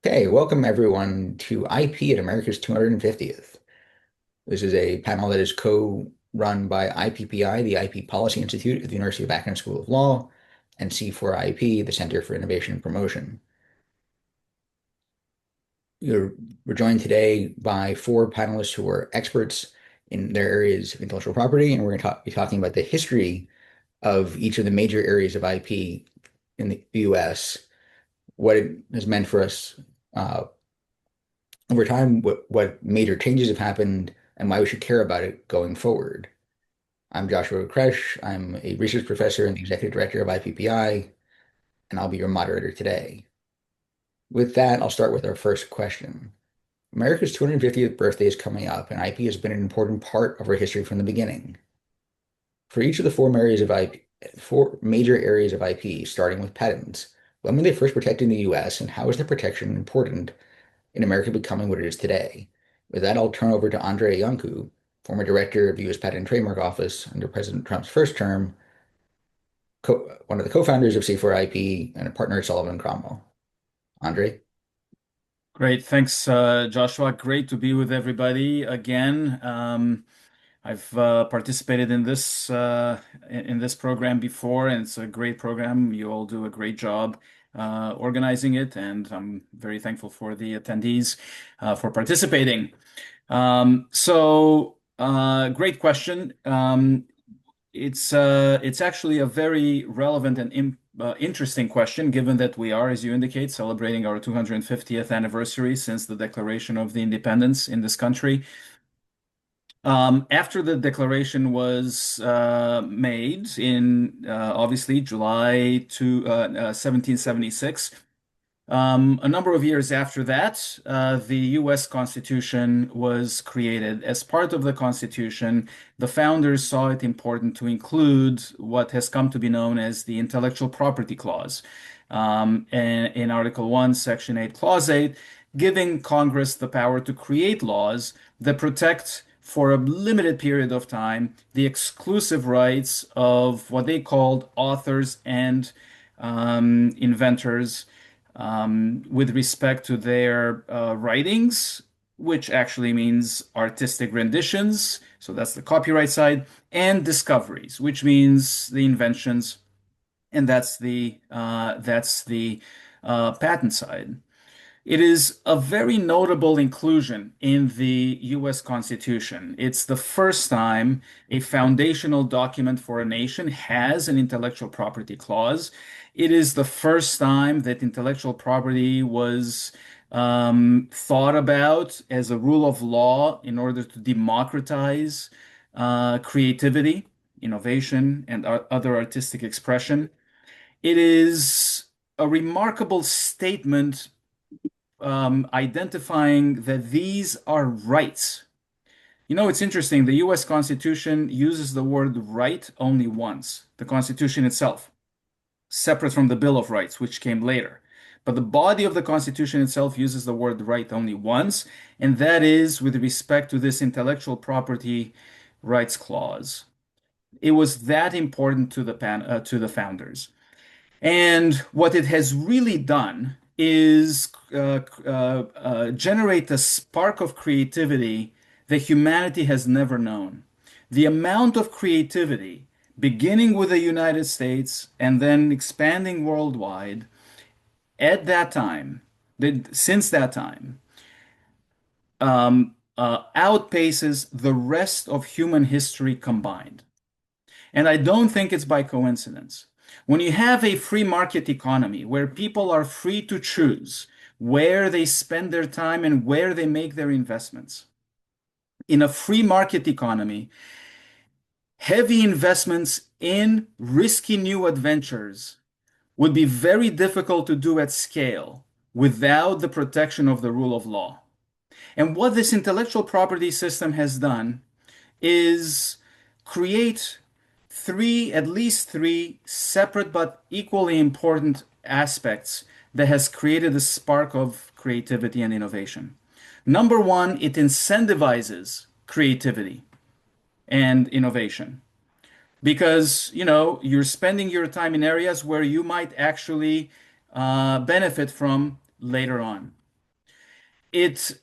Okay, welcome everyone to IP at America's 250th. This is a panel that is co-run by IPPI, the IP Policy Institute at the University of Akron School of Law, and C4IP, the Center for Innovation and Promotion. You're, we're joined today by four panelists who are experts in their areas of intellectual property, and we're going to be talking about the history of each of the major areas of IP in the US, what it has meant for us over time, what major changes have happened, and why we should care about it going forward. I'm Joshua Kresh. I'm a research professor and the executive director of IPPI, and I'll be your moderator today. With that, I'll start with our first question. America's 250th birthday is coming up, and IP has been an important part of our history from the beginning. For each of the four major areas of IP, starting with patents, when were they first protected in the US, and how is their protection important in America becoming what it is today? With that, I'll turn over to Andre Iancu, former director of the U.S. Patent and Trademark Office under President Trump's first term, one of the co-founders of C4IP, and a partner at Sullivan Cromwell. Andre? Great. Thanks, Joshua. Great to be with everybody again. I've participated in this program before, and it's a great program. You all do a great job organizing it, and I'm very thankful for the attendees for participating. Great question. It's actually a very relevant and interesting question, given that we are, as you indicate, celebrating our 250th anniversary since the Declaration of the Independence in this country. After the declaration was made in obviously July 1776, a number of years after that, the U.S. Constitution was created. As part of the Constitution, the founders saw it important to include what has come to be known as the Intellectual Property Clause. In Article 1, Section 8, Clause 8, giving Congress the power to create laws that protect, for a limited period of time, the exclusive rights of what they called authors and inventors with respect to their writings, which actually means artistic renditions, so that's the copyright side, and discoveries, which means the inventions, and that's the patent side. It is a very notable inclusion in the US Constitution. It's the first time a foundational document for a nation has an intellectual property clause. It is the first time that intellectual property was thought about as a rule of law in order to democratize creativity, innovation, and other artistic expression. It is a remarkable statement identifying that these are rights. You know, it's interesting. The US Constitution uses the word right only once, the Constitution itself, separate from the Bill of Rights, which came later. But the body of the Constitution itself uses the word right only once, and that is with respect to this intellectual property rights clause. It was that important to the founders. And what it has really done is generate a spark of creativity that humanity has never known. The amount of creativity, beginning with the United States and then expanding worldwide at that time, since that time, outpaces the rest of human history combined. And I don't think it's by coincidence. When you have a free market economy where people are free to choose where they spend their time and where they make their investments, in a free market economy, heavy investments in risky new adventures would be very difficult to do at scale without the protection of the rule of law. And what this intellectual property system has done is create at least three separate but equally important aspects that has created a spark of creativity and innovation. Number one, it incentivizes creativity and innovation because, you know, you're spending your time in areas where you might actually benefit from later on. it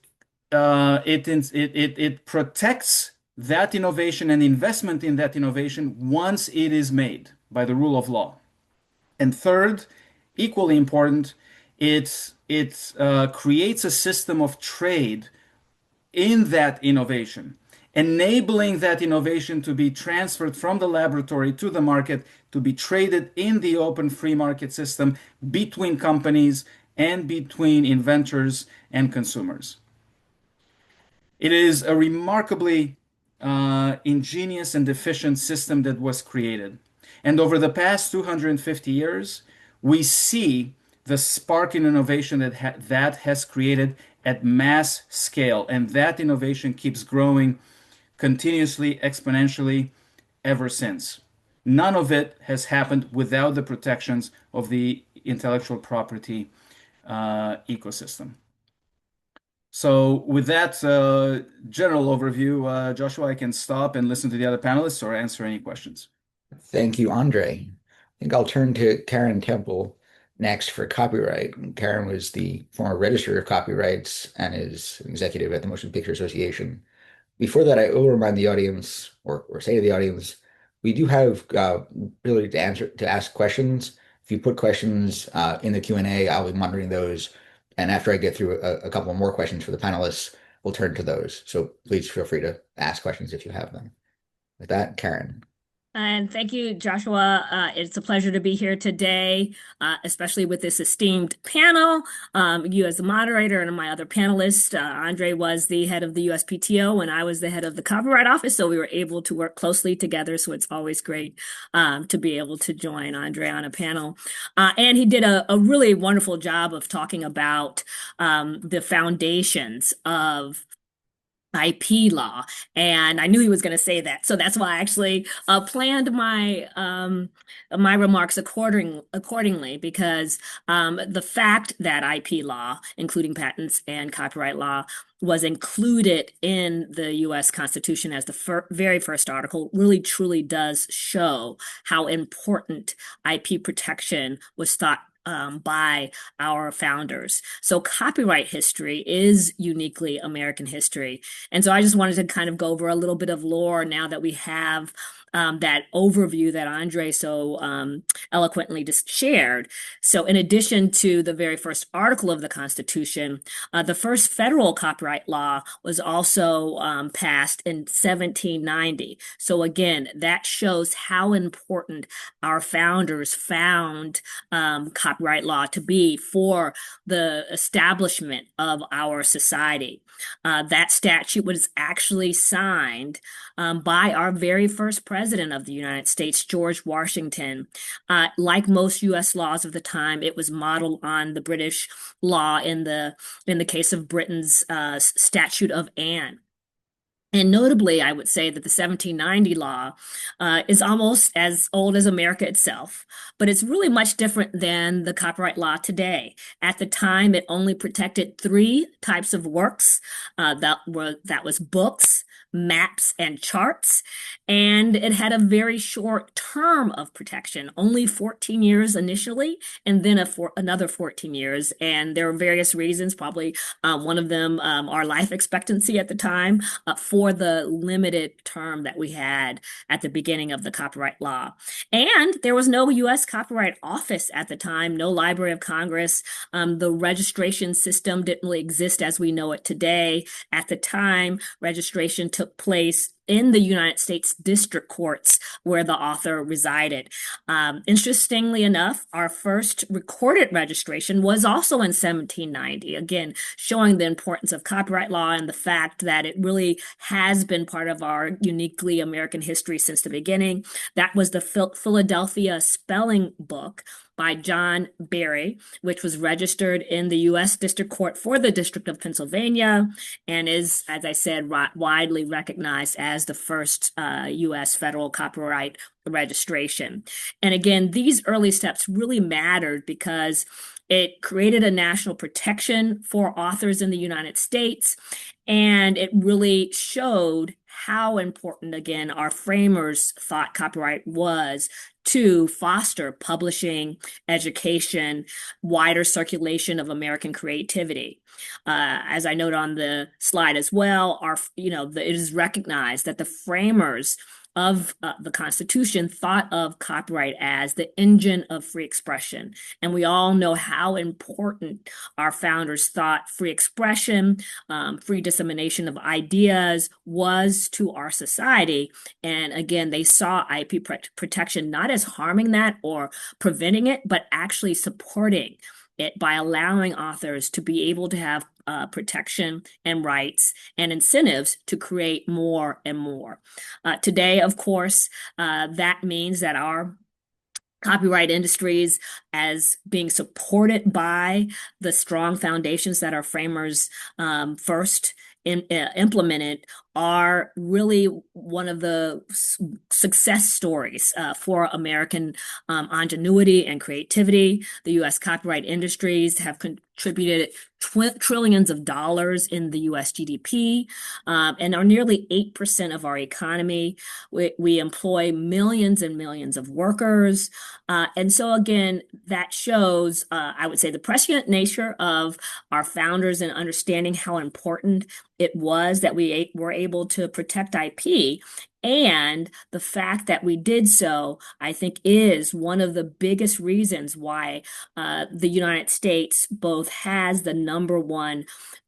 it protects that innovation and investment in that innovation once it is made by the rule of law. And third, equally important, it creates a system of trade in that innovation, enabling that innovation to be transferred from the laboratory to the market, to be traded in the open free market system between companies and between inventors and consumers. It is a remarkably ingenious and efficient system that was created. And over the past 250 years, we see the spark in innovation that has created at mass scale. And that innovation keeps growing continuously, exponentially ever since. None of it has happened without the protections of the intellectual property ecosystem. So with that general overview, Joshua, I can stop and listen to the other panelists or answer any questions. Thank you, Andre. I think I'll turn to Karen Temple next for copyright. Karen was the former registrar of copyrights and is an executive at the Motion Picture Association. Before that, I will remind the audience or say to the audience, we do have ability to ask questions. If you put questions in the Q&A, I'll be monitoring those. And after I get through a couple more questions for the panelists, we'll turn to those. So please feel free to ask questions if you have them. With that, Karen. And thank you, Joshua. It's a pleasure to be here today, especially with this esteemed panel. You as the moderator and my other panelists, Andre was the head of the USPTO and I was the head of the Copyright Office, so we were able to work closely together. So it's always great to be able to join Andre on a panel. And he did a really wonderful job of talking about the foundations of IP law, and I knew he was going to say that, so that's why I actually planned my remarks accordingly, because the fact that IP law, including patents and copyright law, was included in the U.S. Constitution as the very first article really truly does show how important IP protection was thought by our founders. So copyright history is uniquely American history. And so I just wanted to kind of go over a little bit of lore now that we have that overview that Andre so eloquently just shared. So in addition to the very first article of the Constitution, the first federal copyright law was also passed in 1790. So again, that shows how important our founders found copyright law to be for the establishment of our society. That statute was actually signed by our very first president of the United States, George Washington. Like most U.S. laws of the time, it was modeled on the British law in the case of Britain's Statute of Anne. And notably, I would say that the 1790 law is almost as old as America itself, but it's really much different than the copyright law today. At the time, it only protected three types of works. That was books, maps, and charts. And it had a very short term of protection, only 14 years initially, and then another 14 years. And there were various reasons, probably one of them, our life expectancy at the time, for the limited term that we had at the beginning of the copyright law. And there was no U.S. Copyright Office at the time, no Library of Congress. The registration system didn't really exist as we know it today. At the time, registration took place in the United States district courts where the author resided. Interestingly enough, our first recorded registration was also in 1790, again, showing the importance of copyright law and the fact that it really has been part of our uniquely American history since the beginning. That was the Philadelphia Spelling Book by John Berry, which was registered in the U.S. District Court for the District of Pennsylvania and is, as I said, widely recognized as the first U.S. federal copyright registration. And again, these early steps really mattered because it created a national protection for authors in the United States, and it really showed how important, again, our framers thought copyright was to foster publishing, education, wider circulation of American creativity. As I note on the slide as well, it is recognized that the framers of the Constitution thought of copyright as the engine of free expression. And we all know how important our founders thought free expression, free dissemination of ideas was to our society. And again, they saw IP protection not as harming that or preventing it, but actually supporting it by allowing authors to be able to have protection and rights and incentives to create more and more. Today, of course, that means that our copyright industries, as being supported by the strong foundations that our framers first implemented, are really one of the success stories for American ingenuity and creativity. The U.S. copyright industries have contributed trillions of dollars in the U.S. GDP and are nearly 8% of our economy. We employ millions and millions of workers. And so again, that shows, I would say, the prescient nature of our founders in understanding how important it was that we were able to protect IP. And the fact that we did so, I think, is one of the biggest reasons why the United States both has the #1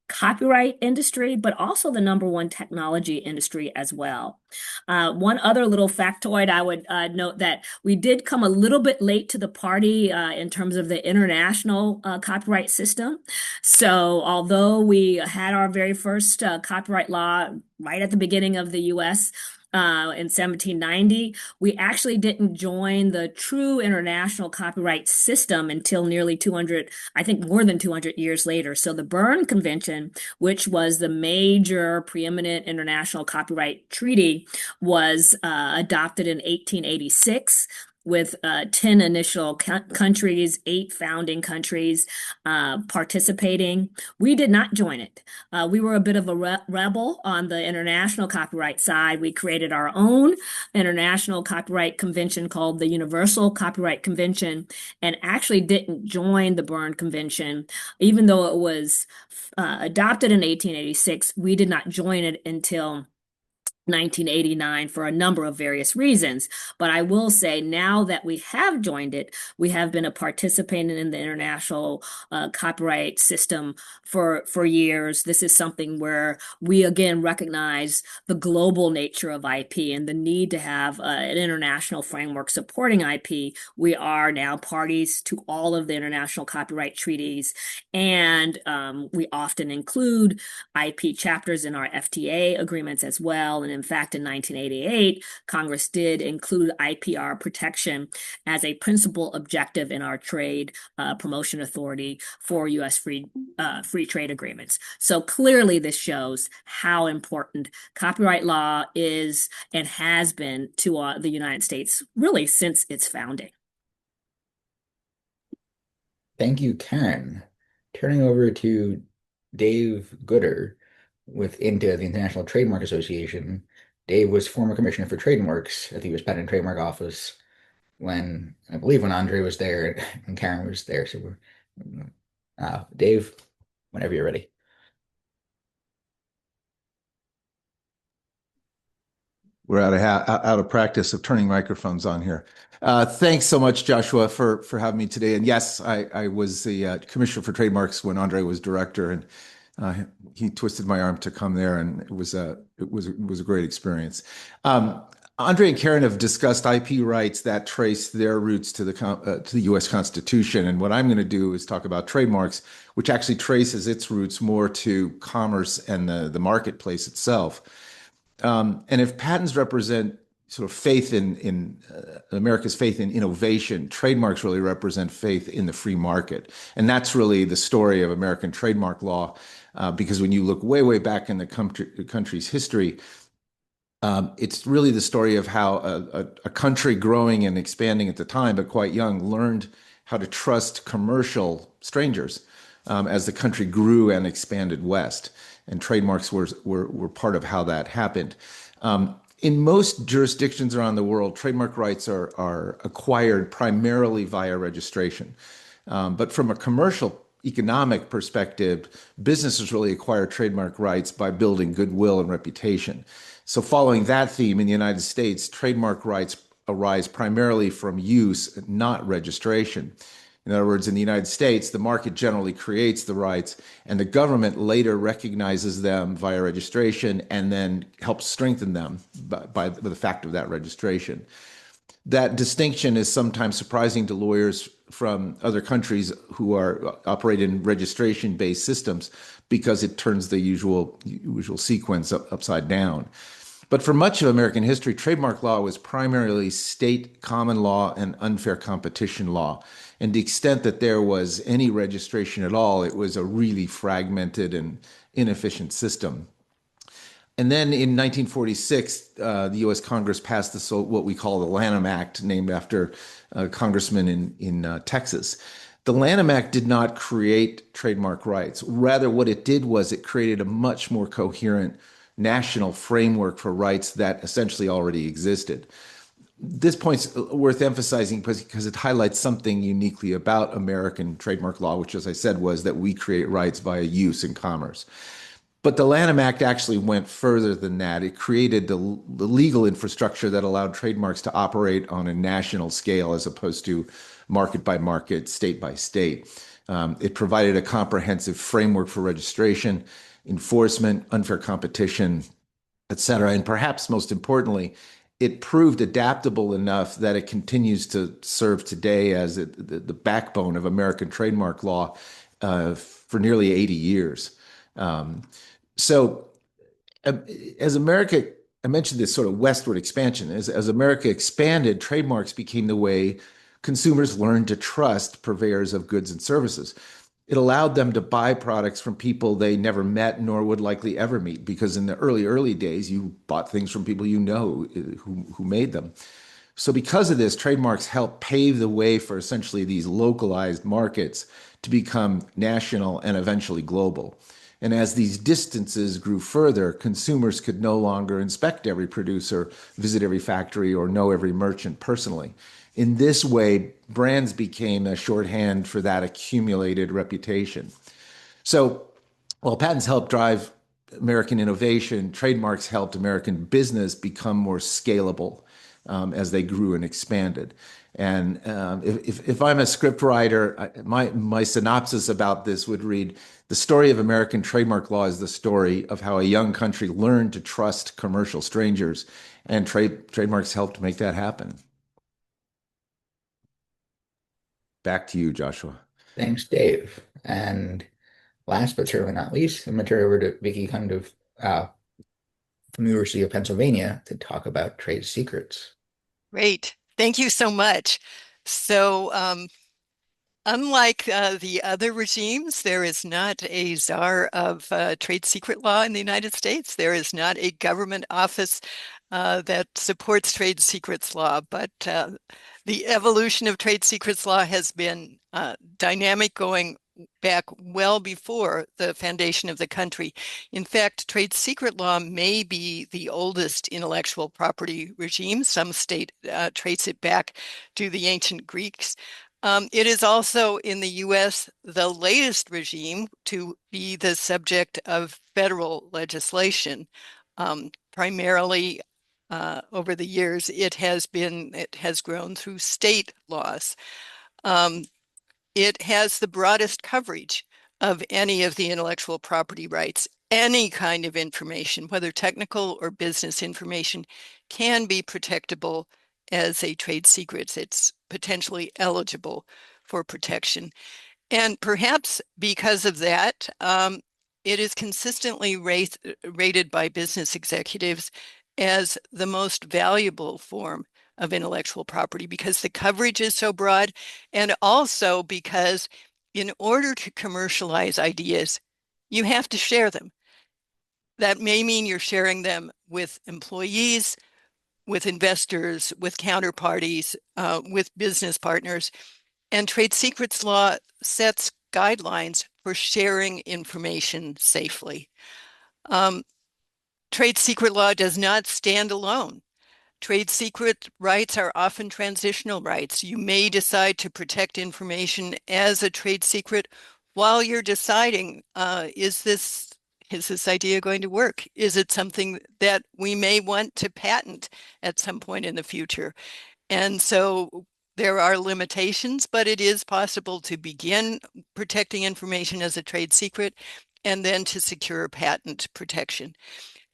copyright industry, but also the #1 technology industry as well. One other little factoid I would note that we did come a little bit late to the party in terms of the international copyright system. So although we had our very first copyright law right at the beginning of the US, in 1790, we actually didn't join the true international copyright system until nearly 200, I think more than 200 years later. So the Berne Convention, which was the major preeminent international copyright treaty, was adopted in 1886. With 10 initial countries, 8 founding countries participating. We did not join it. We were a bit of a rebel on the international copyright side. We created our own international copyright convention called the Universal Copyright Convention, and actually didn't join the Berne Convention. Even though it was adopted in 1886, we did not join it until 1989 for a number of various reasons. But I will say now that we have joined it, we have been a participant in the international copyright system for years. This is something where we again recognize the global nature of IP and the need to have an international framework supporting IP. We are now parties to all of the international copyright treaties, and we often include IP chapters in our FTA agreements as well. And in fact, in 1988, Congress did include IPR protection as a principal objective in our trade promotion authority for U.S. free trade agreements. So clearly this shows how important copyright law is and has been to the United States really since its founding. Thank you, Karen. Turning over to Dave Gooder with INTA, the International Trademark Association. Dave was former commissioner for trademarks at the U.S. Patent and Trademark Office when, I believe, when Andre was there and Karen was there. So Dave, whenever you're ready. We're out of practice of turning microphones on here. Thanks so much, Joshua, for having me today. And yes, I was the commissioner for trademarks when Andre was director, and he twisted my arm to come there, and it was a great experience. Andre and Karen have discussed IP rights that trace their roots to the U.S. Constitution, and what I'm going to do is talk about trademarks, which actually traces its roots more to commerce and the marketplace itself. And if patents represent sort of faith in America's faith in innovation, trademarks really represent faith in the free market. And that's really the story of American trademark law, because when you look way back in the country's history, it's really the story of how a country growing and expanding at the time, but quite young, learned how to trust commercial strangers as the country grew and expanded west. And trademarks were part of how that happened. In most jurisdictions around the world, trademark rights are acquired primarily via registration. But from a commercial economic perspective, businesses really acquire trademark rights by building goodwill and reputation. So following that theme in the United States, trademark rights arise primarily from use, not registration. In other words, in the United States, the market generally creates the rights, and the government later recognizes them via registration and then helps strengthen them by the fact of that registration. That distinction is sometimes surprising to lawyers from other countries who operate in registration-based systems because it turns the usual sequence upside down. But for much of American history, trademark law was primarily state common law and unfair competition law. And to the extent that there was any registration at all, it was a really fragmented and inefficient system. And then in 1946, the U.S. Congress passed what we call the Lanham Act, named after a congressman in Texas. The Lanham Act did not create trademark rights. Rather, what it did was it created a much more coherent national framework for rights that essentially already existed. This point's worth emphasizing because it highlights something uniquely about American trademark law, which, as I said, was that we create rights via use in commerce. But the Lanham Act actually went further than that. It created the legal infrastructure that allowed trademarks to operate on a national scale as opposed to market by market, state by state. It provided a comprehensive framework for registration, enforcement, unfair competition, et cetera. And perhaps most importantly, it proved adaptable enough that it continues to serve today as the backbone of American trademark law for nearly 80 years. So as America, I mentioned this sort of westward expansion, as America expanded, trademarks became the way consumers learned to trust purveyors of goods and services. It allowed them to buy products from people they never met nor would likely ever meet, because in the early days, you bought things from people you know who made them. So because of this, trademarks helped pave the way for essentially these localized markets to become national and eventually global. And as these distances grew further, consumers could no longer inspect every producer, visit every factory, or know every merchant personally. In this way, brands became a shorthand for that accumulated reputation. So while patents helped drive American innovation, trademarks helped American business become more scalable as they grew and expanded. And if I'm a script writer, my synopsis about this would read, the story of American trademark law is the story of how a young country learned to trust commercial strangers, and trademarks helped make that happen. Back to you, Joshua. Thanks, Dave. And last but certainly not least, I'm going to turn it over to Vicki from the University of Pennsylvania to talk about trade secrets. Great. Thank you so much. So unlike the other regimes, there is not a czar of trade secret law in the United States. There is not a government office that supports trade secrets law, but the evolution of trade secrets law has been dynamic, going back well before the foundation of the country. In fact, trade secret law may be the oldest intellectual property regime. Some state trace it back to the ancient Greeks. It is also in the US the latest regime to be the subject of federal legislation. Primarily over the years, it has grown through state laws. It has the broadest coverage of any of the intellectual property rights. Any kind of information, whether technical or business information, can be protectable as a trade secret. It's potentially eligible for protection. And perhaps because of that, it is consistently rated by business executives as the most valuable form of intellectual property, because the coverage is so broad, and also because in order to commercialize ideas, you have to share them. That may mean you're sharing them with employees, with investors, with counterparties, with business partners. And trade secrets law sets guidelines for sharing information safely. Trade secret law does not stand alone. Trade secret rights are often transitional rights. You may decide to protect information as a trade secret while you're deciding, is this idea going to work? Is it something that we may want to patent at some point in the future? And so there are limitations, but it is possible to begin protecting information as a trade secret and then to secure patent protection.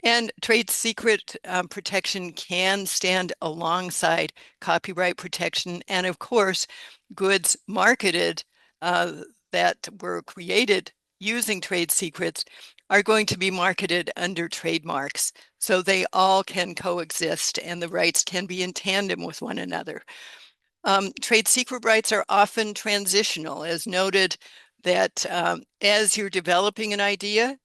And trade secret protection can stand alongside copyright protection. And of course, goods marketed that were created using trade secrets are going to be marketed under trademarks. So they all can coexist and the rights can be in tandem with one another. Trade secret rights are often transitional, as noted that as you're developing an idea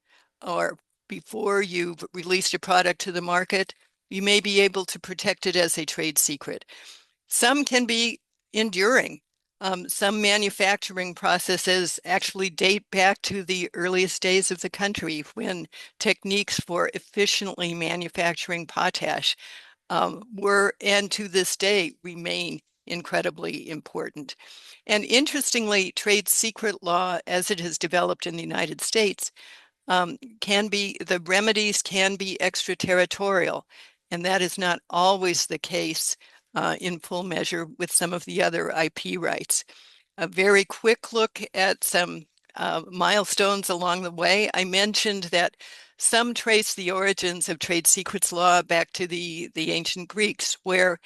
or before you've released a product to the market, you may be able to protect it as a trade secret. Some can be enduring. Some manufacturing processes actually date back to the earliest days of the country when techniques for efficiently manufacturing potash were and to this day remain incredibly important. And interestingly, trade secret law, as it has developed in the United States, the remedies can be extraterritorial, and that is not always the case in full measure with some of the other IP rights. A very quick look at some milestones along the way. I mentioned that some trace the origins of trade secrets law back to the ancient Greeks, where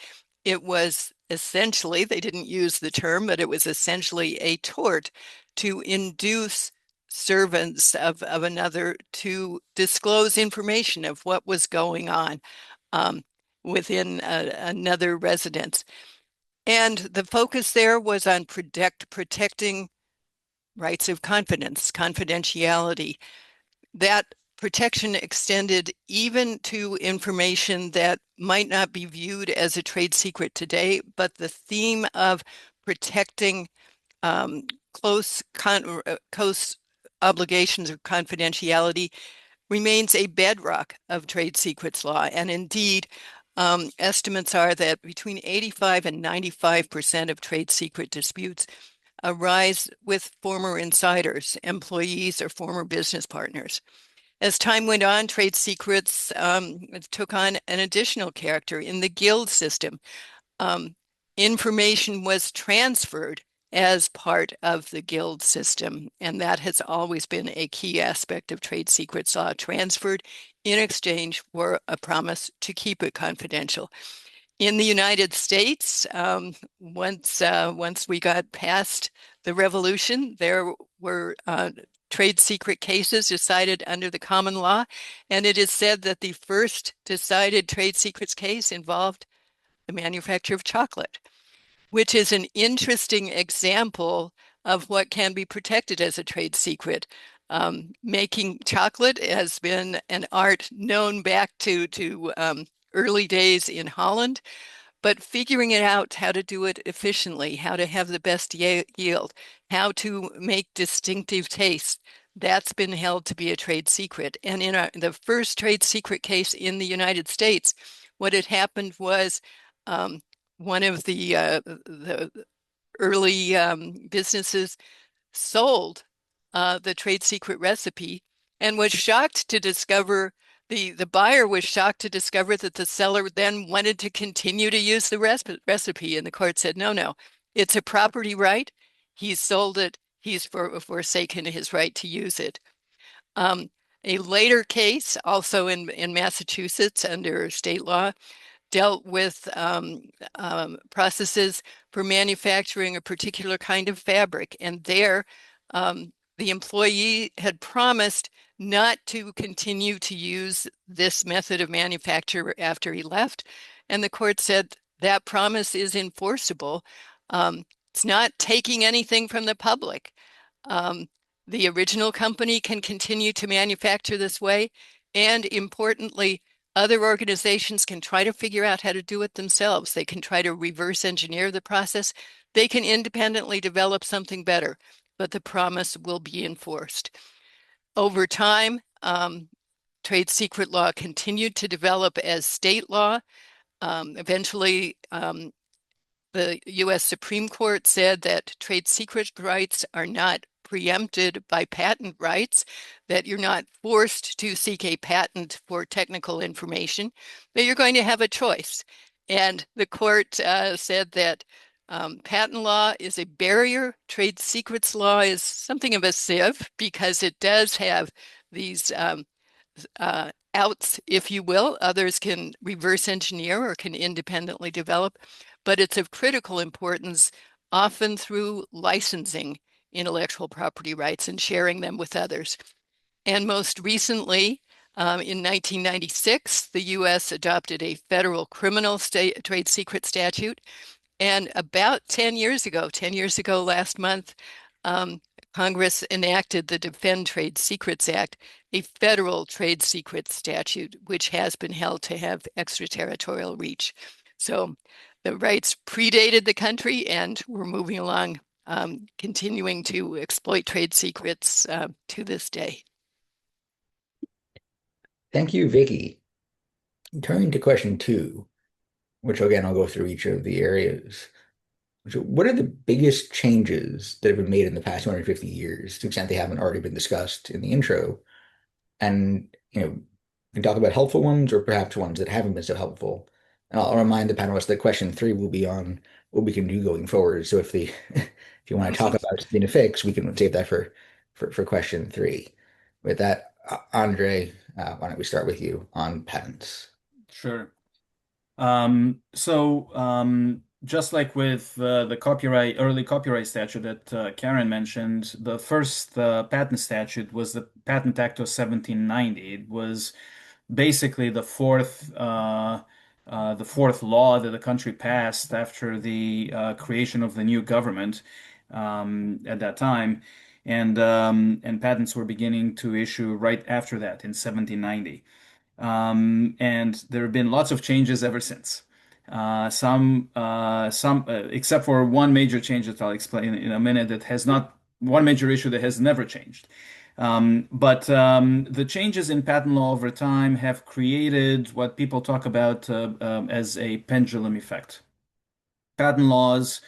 it was essentially, they didn't use the term, but it was essentially a tort to induce servants of another to disclose information of what was going on within another residence. And the focus there was on protecting rights of confidence, confidentiality. That protection extended even to information that might not be viewed as a trade secret today, but the theme of protecting close obligations of confidentiality remains a bedrock of trade secrets law. And indeed, estimates are that between 85 and 95% of trade secret disputes arise with former insiders, employees, or former business partners. As time went on, trade secrets took on an additional character. In the guild system, information was transferred as part of the guild system, and that has always been a key aspect of trade secrets law, transferred in exchange for a promise to keep it confidential. In the United States, once we got past the revolution, there were trade secret cases decided under the common law, and it is said that the first decided trade secrets case involved the manufacture of chocolate, which is an interesting example of what can be protected as a trade secret. Making chocolate has been an art known back to early days in Holland, but figuring it out how to do it efficiently, how to have the best yield, how to make distinctive taste, that's been held to be a trade secret. And in the first trade secret case in the United States, what had happened was one of the early businesses sold the trade secret recipe and was shocked to discover the buyer was shocked to discover that the seller then wanted to continue to use the recipe. And the court said, no, it's a property right. He's sold it. He's forsaken his right to use it. A later case, also in Massachusetts under state law, dealt with processes for manufacturing a particular kind of fabric. And there, the employee had promised not to continue to use this method of manufacture after he left. And the court said that promise is enforceable. It's not taking anything from the public. The original company can continue to manufacture this way. And importantly, other organizations can try to figure out how to do it themselves. They can try to reverse engineer the process. They can independently develop something better, but the promise will be enforced. Over time, trade secret law continued to develop as state law. Eventually, the U.S. Supreme Court said that trade secret rights are not preempted by patent rights, that you're not forced to seek a patent for technical information, that you're going to have a choice. And the court said that patent law is a barrier. Trade secrets law is something of a sieve because it does have these outs, if you will. Others can reverse engineer or can independently develop, but it's of critical importance, often through licensing intellectual property rights and sharing them with others. And most recently, in 1996, the U.S. adopted a federal criminal trade secret statute. And about 10 years ago last month, Congress enacted the Defend Trade Secrets Act, a federal trade secret statute, which has been held to have extraterritorial reach. So the rights predated the country, and we're moving along, continuing to exploit trade secrets to this day. Thank you, Vicky. Turning to question 2, which again, I'll go through each of the areas. So what are the biggest changes that have been made in the past 250 years, to the extent they haven't already been discussed in the intro? And, we can talk about helpful ones or perhaps ones that haven't been so helpful. And I'll remind the panelists that question 3 will be on what we can do going forward. So if you want to talk about something to fix, we can save that for question 3. With that, Andre, why don't we start with you on patents? Sure. Just like with the early copyright statute that Karen mentioned, the first patent statute was the Patent Act of 1790. It was basically the fourth law that the country passed after the creation of the new government at that time, and patents were beginning to issue right after that in 1790. And there have been lots of changes ever since. Except for one major change that I'll explain in a minute, that has not, one major issue that has never changed. But the changes in patent law over time have created what people talk about as a pendulum effect. Patent laws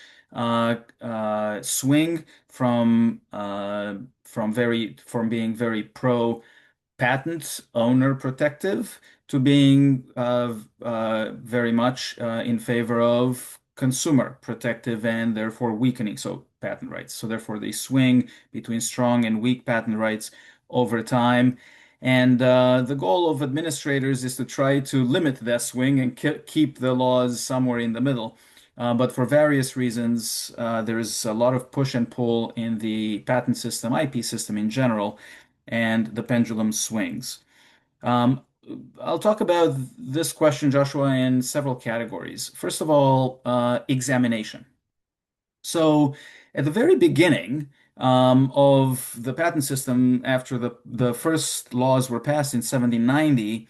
swing from being very pro patent owner protective to being very much in favor of consumer protective and therefore weakening patent rights. So therefore they swing between strong and weak patent rights over time. And the goal of administrators is to try to limit that swing and keep the laws somewhere in the middle. But for various reasons, there is a lot of push and pull in the patent system, IP system in general, and the pendulum swings. I'll talk about this question, Joshua, in several categories. First of all, examination. So at the very beginning of the patent system, after the first laws were passed in 1790,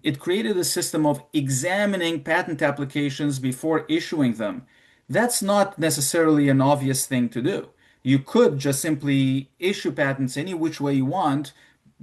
it created a system of examining patent applications before issuing them. That's not necessarily an obvious thing to do. You could just simply issue patents any which way you want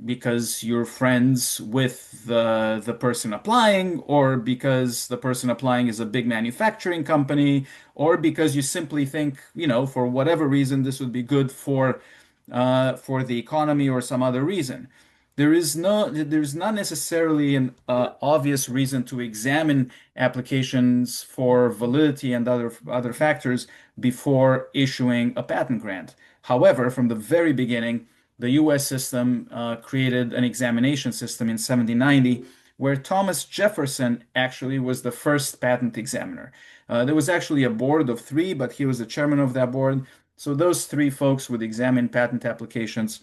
because you're friends with the person applying, or because the person applying is a big manufacturing company, or because you simply think, for whatever reason, this would be good for the economy or some other reason. There's not necessarily an obvious reason to examine applications for validity and other factors before issuing a patent grant. However, from the very beginning, the U.S. system created an examination system in 1790, where Thomas Jefferson actually was the first patent examiner. There was actually a board of 3, but he was the chairman of that board. So those 3 folks would examine patent applications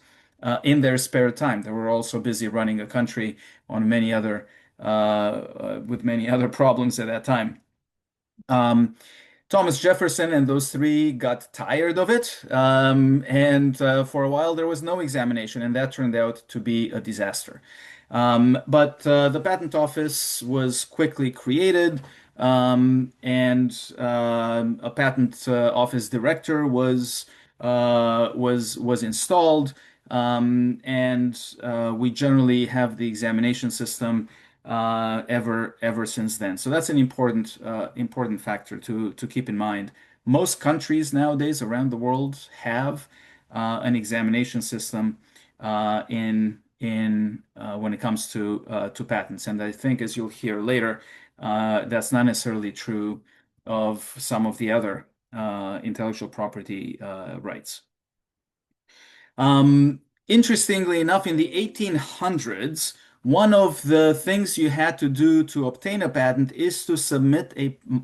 in their spare time. They were also busy running a country on many other with many other problems at that time. Thomas Jefferson and those 3 got tired of it, and for a while there was no examination, and that turned out to be a disaster. But the patent office was quickly created, and a patent office director was installed. We generally have the examination system ever since then. So that's an important factor to keep in mind. Most countries nowadays around the world have an examination system in when it comes to patents. And I think, as you'll hear later, that's not necessarily true of some of the other intellectual property rights. Interestingly enough, in the 1800s, one of the things you had to do to obtain a patent is to submit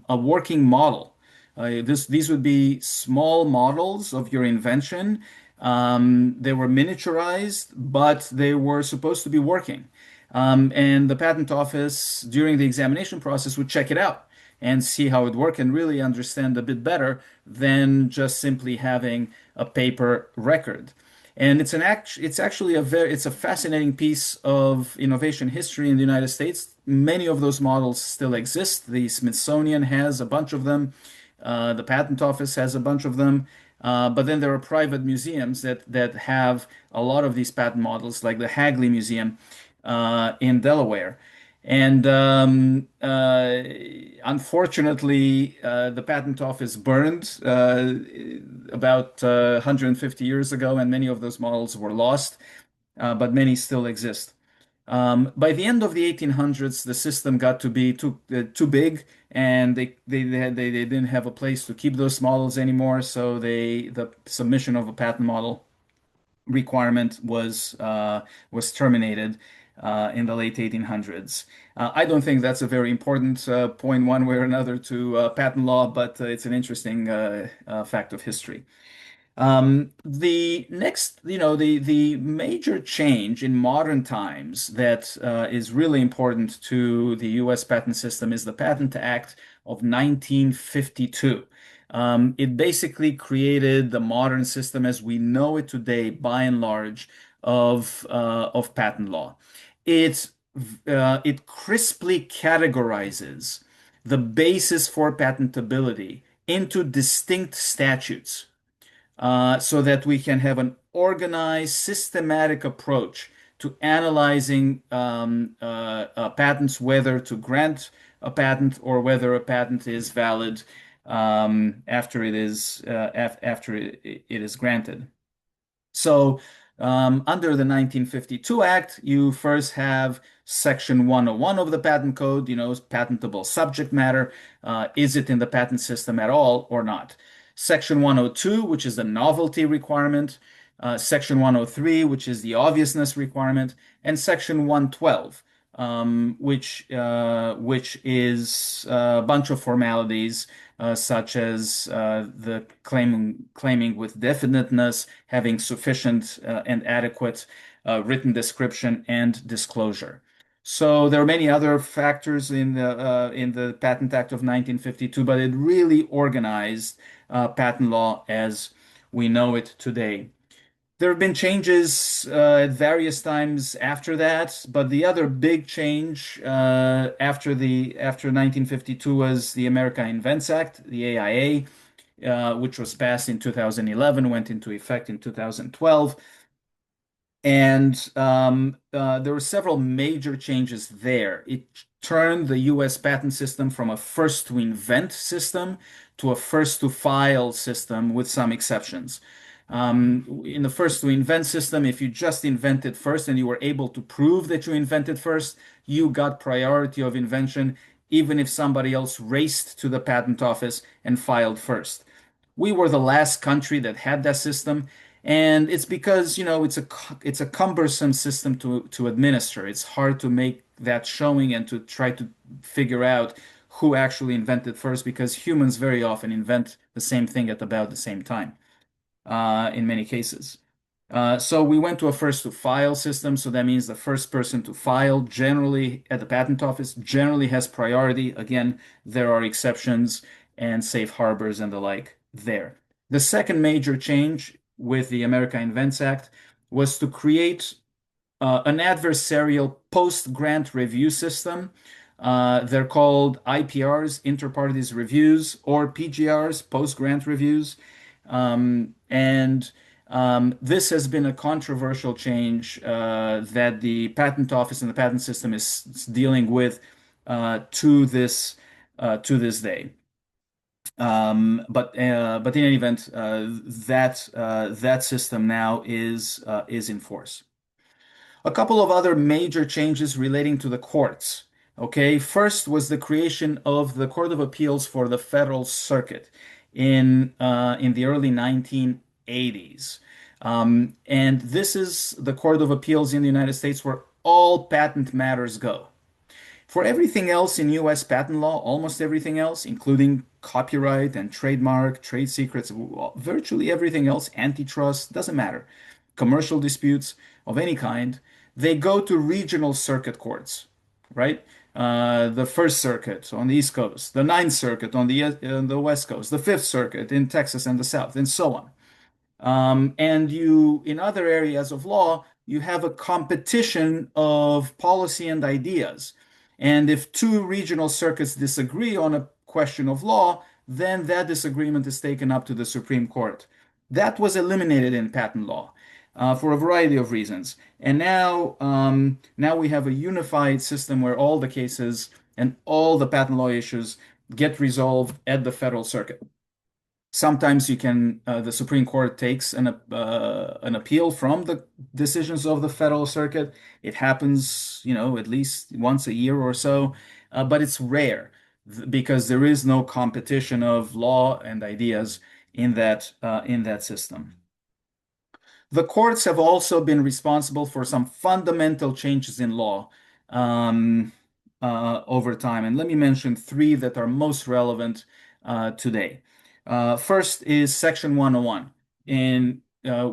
a working model. These would be small models of your invention. They were miniaturized, but they were supposed to be working. And the patent office, during the examination process, would check it out and see how it worked and really understand a bit better than just simply having a paper record. And it's actually it's a fascinating piece of innovation history in the United States. Many of those models still exist. The Smithsonian has a bunch of them. The Patent Office has a bunch of them. But then there are private museums that have a lot of these patent models, like the Hagley Museum in Delaware. And unfortunately, the patent office burned about 150 years ago, and many of those models were lost, but many still exist. By the end of the 1800s, the system got to be too big, and they didn't have a place to keep those models anymore. So the submission of a patent model requirement was terminated in the late 1800s. I don't think that's a very important point one way or another to patent law, but it's an interesting fact of history. The next, the major change in modern times that is really important to the U.S. patent system is the Patent Act of 1952. It basically created the modern system as we know it today, by and large, of patent law. It crisply categorizes the basis for patentability into distinct statutes, so that we can have an organized, systematic approach to analyzing patents, whether to grant a patent or whether a patent is valid after it is granted. So under the 1952 Act, you first have Section 101 of the Patent Code, patentable subject matter. Is it in the patent system at all or not? Section 102, which is the novelty requirement, Section 103, which is the obviousness requirement, and Section 112, which is a bunch of formalities such as the claiming with definiteness, having sufficient and adequate written description and disclosure. So there are many other factors in the Patent Act of 1952, but it really organized patent law as we know it today. There have been changes at various times after that, but the other big change after 1952 was the America Invents Act, the AIA, which was passed in 2011, went into effect in 2012. And there were several major changes there. It turned the US patent system from a first to invent system to a first to file system with some exceptions. In the first to invent system, if you just invented first and you were able to prove that you invented first, you got priority of invention, even if somebody else raced to the patent office and filed first. We were the last country that had that system, and it's because, it's a cumbersome system to administer. It's hard to make that showing and to try to figure out who actually invented first, because humans very often invent the same thing at about the same time, in many cases. So we went to a first to file system. So that means the first person to file generally at the patent office generally has priority. Again, there are exceptions and safe harbors and the like there. The second major change with the America Invents Act was to create an adversarial post-grant review system. They're called IPRs, inter partes reviews, or PGRs, post-grant reviews. And This has been a controversial change that the patent office and the patent system is dealing with to this day. But in any event, that system now is in force. A couple of other major changes relating to the courts. Okay, first was the creation of the Court of Appeals for the Federal Circuit in the early 1980s. And this is the Court of Appeals in the United States where all patent matters go. For everything else in US patent law, almost everything else, including copyright and trademark, trade secrets, virtually everything else, antitrust, doesn't matter, commercial disputes of any kind, they go to regional circuit courts, right? The First Circuit on the East Coast, the Ninth Circuit on the West Coast, the Fifth Circuit in Texas and the South, and so on. And in other areas of law, you have a competition of policy and ideas. And if two regional circuits disagree on a question of law, then that disagreement is taken up to the Supreme Court. That was eliminated in patent law for a variety of reasons. And now we have a unified system where all the cases and all the patent law issues get resolved at the Federal Circuit. Sometimes the Supreme Court takes an appeal from the decisions of the Federal Circuit. It happens, at least once a year or so, but it's rare because there is no competition of law and ideas in that system. The courts have also been responsible for some fundamental changes in law over time, and let me mention three that are most relevant today. First is Section 101,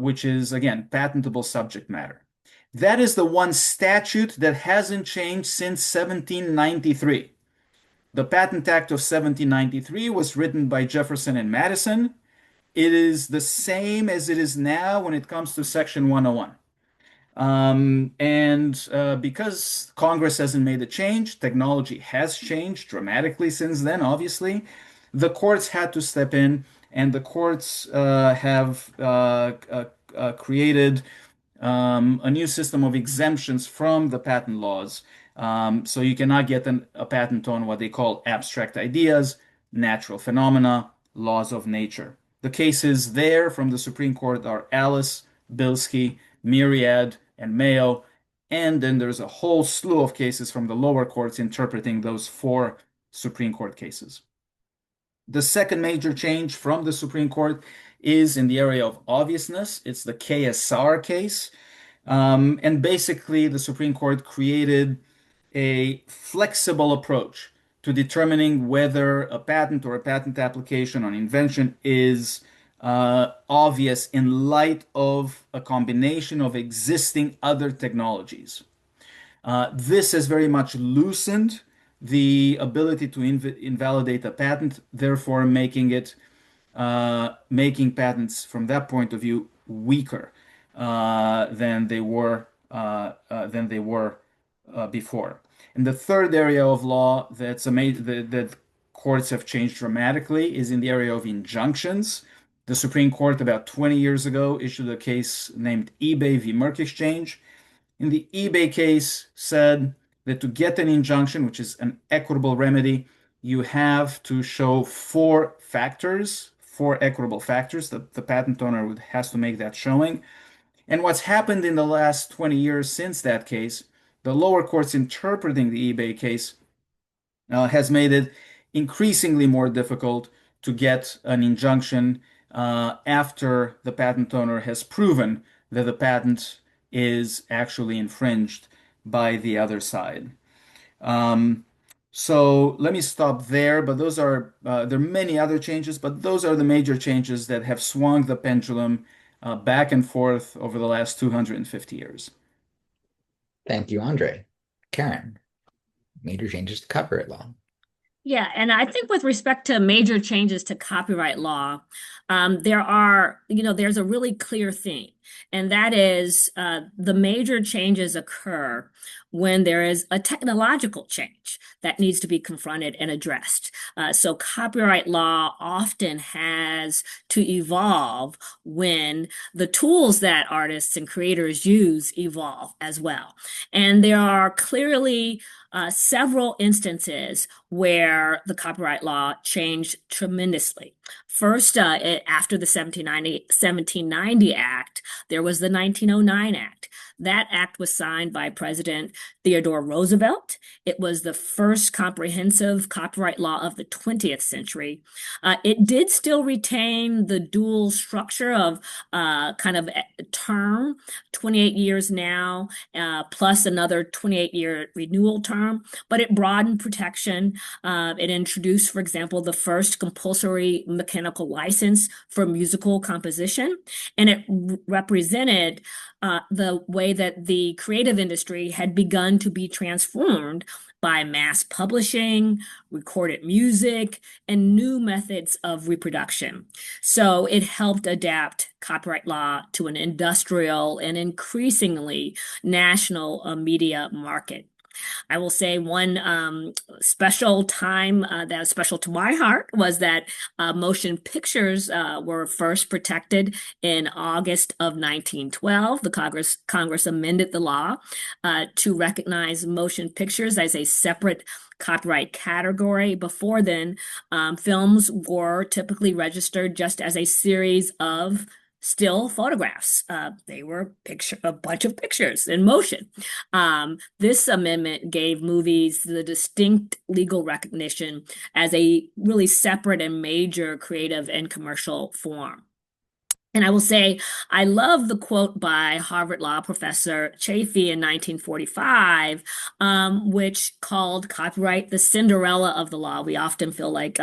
which is, again, patentable subject matter. That is the one statute that hasn't changed since 1793. The Patent Act of 1793 was written by Jefferson and Madison. It is the same as it is now when it comes to Section 101. Because Congress hasn't made a change, technology has changed dramatically since then, obviously. The courts had to step in, and the courts have created a new system of exemptions from the patent laws. So you cannot get a patent on what they call abstract ideas, natural phenomena, laws of nature. The cases there from the Supreme Court are Alice, Bilski, Myriad, and Mayo. And then there's a whole slew of cases from the lower courts interpreting those four Supreme Court cases. The second major change from the Supreme Court is in the area of obviousness. It's the KSR case. And basically, the Supreme Court created a flexible approach to determining whether a patent or a patent application on invention is obvious in light of a combination of existing other technologies. This has very much loosened the ability to invalidate a patent, therefore making patents from that point of view weaker than they were before. And the third area of law that courts have changed dramatically is in the area of injunctions. The Supreme Court about 20 years ago issued a case named eBay v. Merck Exchange. In the eBay case, said that to get an injunction, which is an equitable remedy, you have to show four equitable factors. The patent owner has to make that showing. And what's happened in the last 20 years since that case, the lower courts interpreting the eBay case has made it increasingly more difficult to get an injunction after the patent owner has proven that the patent is actually infringed by the other side. So let me stop there, but those are there are many other changes, but those are the major changes that have swung the pendulum back and forth over the last 250 years. Thank you, Andre. Karen, major changes to copyright law. Yeah, and I think with respect to major changes to copyright law, there's a really clear theme. And that is the major changes occur when there is a technological change that needs to be confronted and addressed. So copyright law often has to evolve when the tools that artists and creators use evolve as well. And there are clearly several instances where the copyright law changed tremendously. First, after the 1790 Act, there was the 1909 Act. That act was signed by President Theodore Roosevelt. It was the first comprehensive copyright law of the 20th century. It did still retain the dual structure of kind of a term, 28 years now, plus another 28-year renewal term, but it broadened protection. It introduced, for example, the first compulsory mechanical license for musical composition, and it represented the way that the creative industry had begun to be transformed by mass publishing, recorded music, and new methods of reproduction. So it helped adapt copyright law to an industrial and increasingly national media market. I will say one special time that was special to my heart was that motion pictures were first protected in August of 1912. The Congress amended the law to recognize motion pictures as a separate copyright category. Before then, films were typically registered just as a series of still photographs. They were a bunch of pictures in motion. This amendment gave movies the distinct legal recognition as a really separate and major creative and commercial form. And I will say, I love the quote by Harvard Law professor Chafee in 1945, which called copyright the Cinderella of the law. We often feel like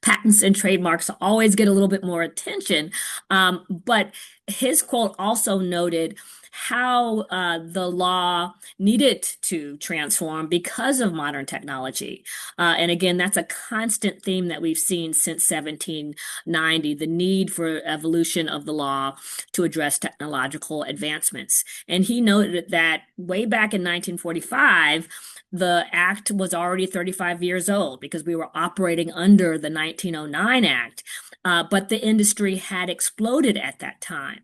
patents and trademarks always get a little bit more attention. But his quote also noted how the law needed to transform because of modern technology. And again, that's a constant theme that we've seen since 1790, the need for evolution of the law to address technological advancements. And he noted that way back in 1945, the act was already 35 years old because we were operating under the 1909 Act, but the industry had exploded at that time.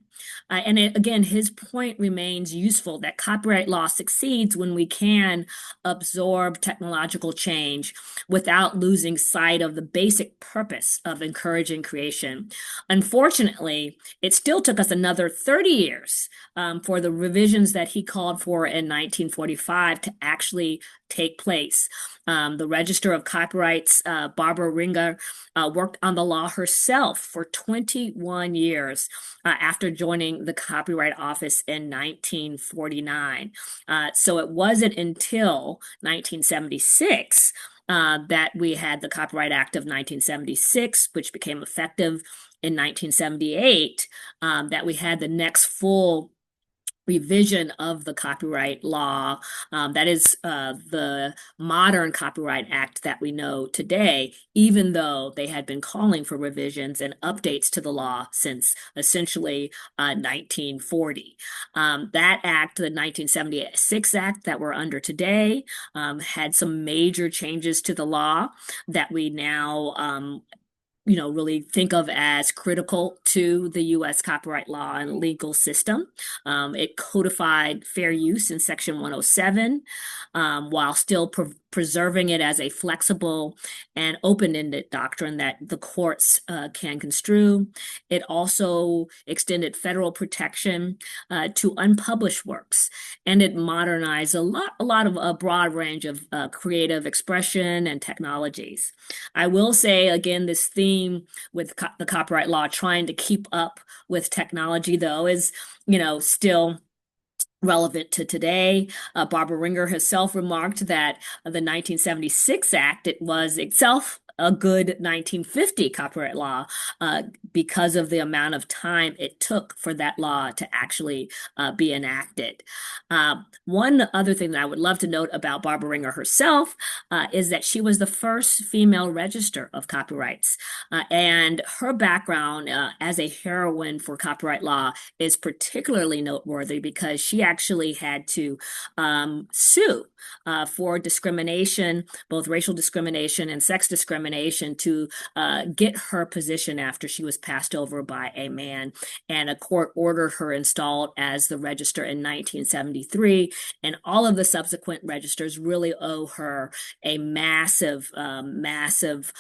Again, his point remains useful that copyright law succeeds when we can absorb technological change without losing sight of the basic purpose of encouraging creation. Unfortunately, it still took us another 30 years for the revisions that he called for in 1945 to actually take place. The Register of Copyrights, Barbara Ringer, worked on the law herself for 21 years after joining the Copyright Office in 1949. So it wasn't until 1976 that we had the Copyright Act of 1976, which became effective in 1978, that we had the next full revision of the copyright law, that is the modern Copyright Act that we know today, even though they had been calling for revisions and updates to the law since essentially 1940. That act, the 1976 Act that we're under today, had some major changes to the law that we now really think of as critical to the U.S. copyright law and legal system. It codified fair use in Section 107, while still preserving it as a flexible and open-ended doctrine that the courts can construe. It also extended federal protection to unpublished works, and it modernized a broad range of creative expression and technologies. I will say, again, this theme with the copyright law trying to keep up with technology, though, is still relevant to today. Barbara Ringer herself remarked that the 1976 Act, it was itself a good 1950 copyright law because of the amount of time it took for that law to actually be enacted. One other thing that I would love to note about Barbara Ringer herself is that she was the first female register of copyrights. And her background as a heroine for copyright law is particularly noteworthy because she actually had to sue for discrimination, both racial discrimination and sex discrimination, to get her position after she was passed over by a man. And a court ordered her installed as the register in 1973. And all of the subsequent registers really owe her a massive, massive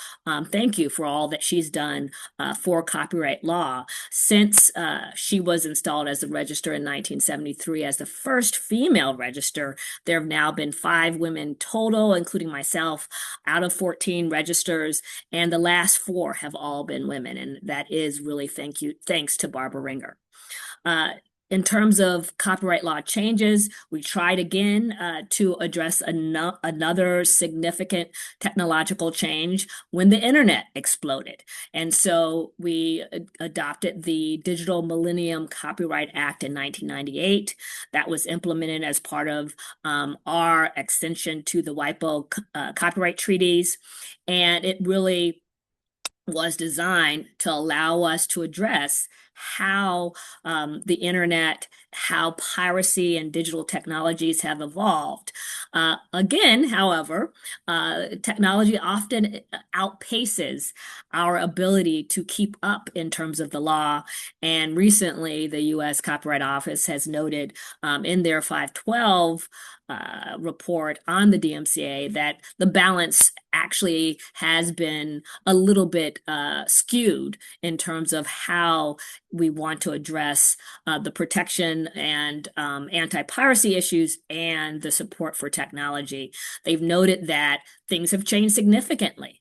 thank you for all that she's done for copyright law. Since she was installed as the register in 1973 as the first female register, there have now been 5 women total, including myself, out of 14 registers, and the last 4 have all been women, and that is really thanks to Barbara Ringer. In terms of copyright law changes, we tried again to address another significant technological change when the internet exploded. And so we adopted the Digital Millennium Copyright Act in 1998. That was implemented as part of our extension to the WIPO copyright treaties. And it really was designed to allow us to address how the internet, how piracy and digital technologies have evolved. Again, however, technology often outpaces our ability to keep up in terms of the law. And recently, the U.S. Copyright Office has noted in their 512 report on the DMCA that the balance actually has been a little bit skewed in terms of how we want to address the protection and anti-piracy issues and the support for technology. They've noted that things have changed significantly,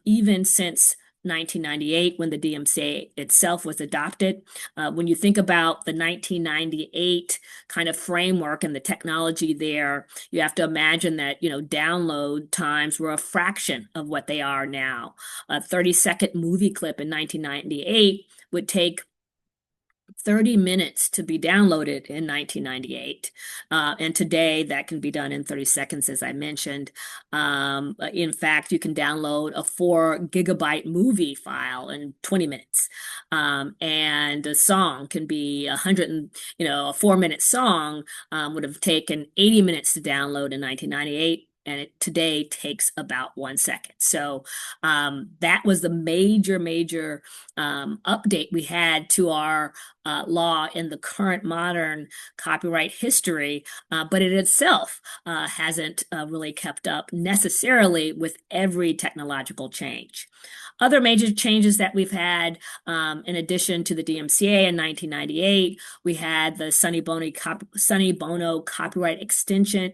even since 1998 when the DMCA itself was adopted. When you think about the 1998 kind of framework and the technology there, you have to imagine that, download times were a fraction of what they are now. A 30-second movie clip in 1998 would take 30 minutes to be downloaded in 1998. And today that can be done in 30 seconds, as I mentioned. In fact, you can download a 4 gigabyte movie file in 20 minutes. And a song can be a 4-minute song would have taken 80 minutes to download in 1998. And it today takes about 1 second. So that was the major update we had to our law in the current modern copyright history, but it itself hasn't really kept up necessarily with every technological change. Other major changes that we've had, in addition to the DMCA in 1998, we had the Sonny Bono Copyright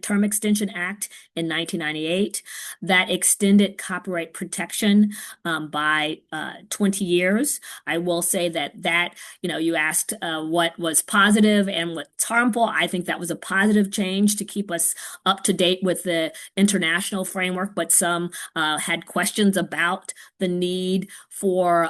Term Extension Act in 1998 that extended copyright protection by 20 years. I will say that you asked what was positive and what's harmful. I think that was a positive change to keep us up to date with the international framework, but some had questions about the need for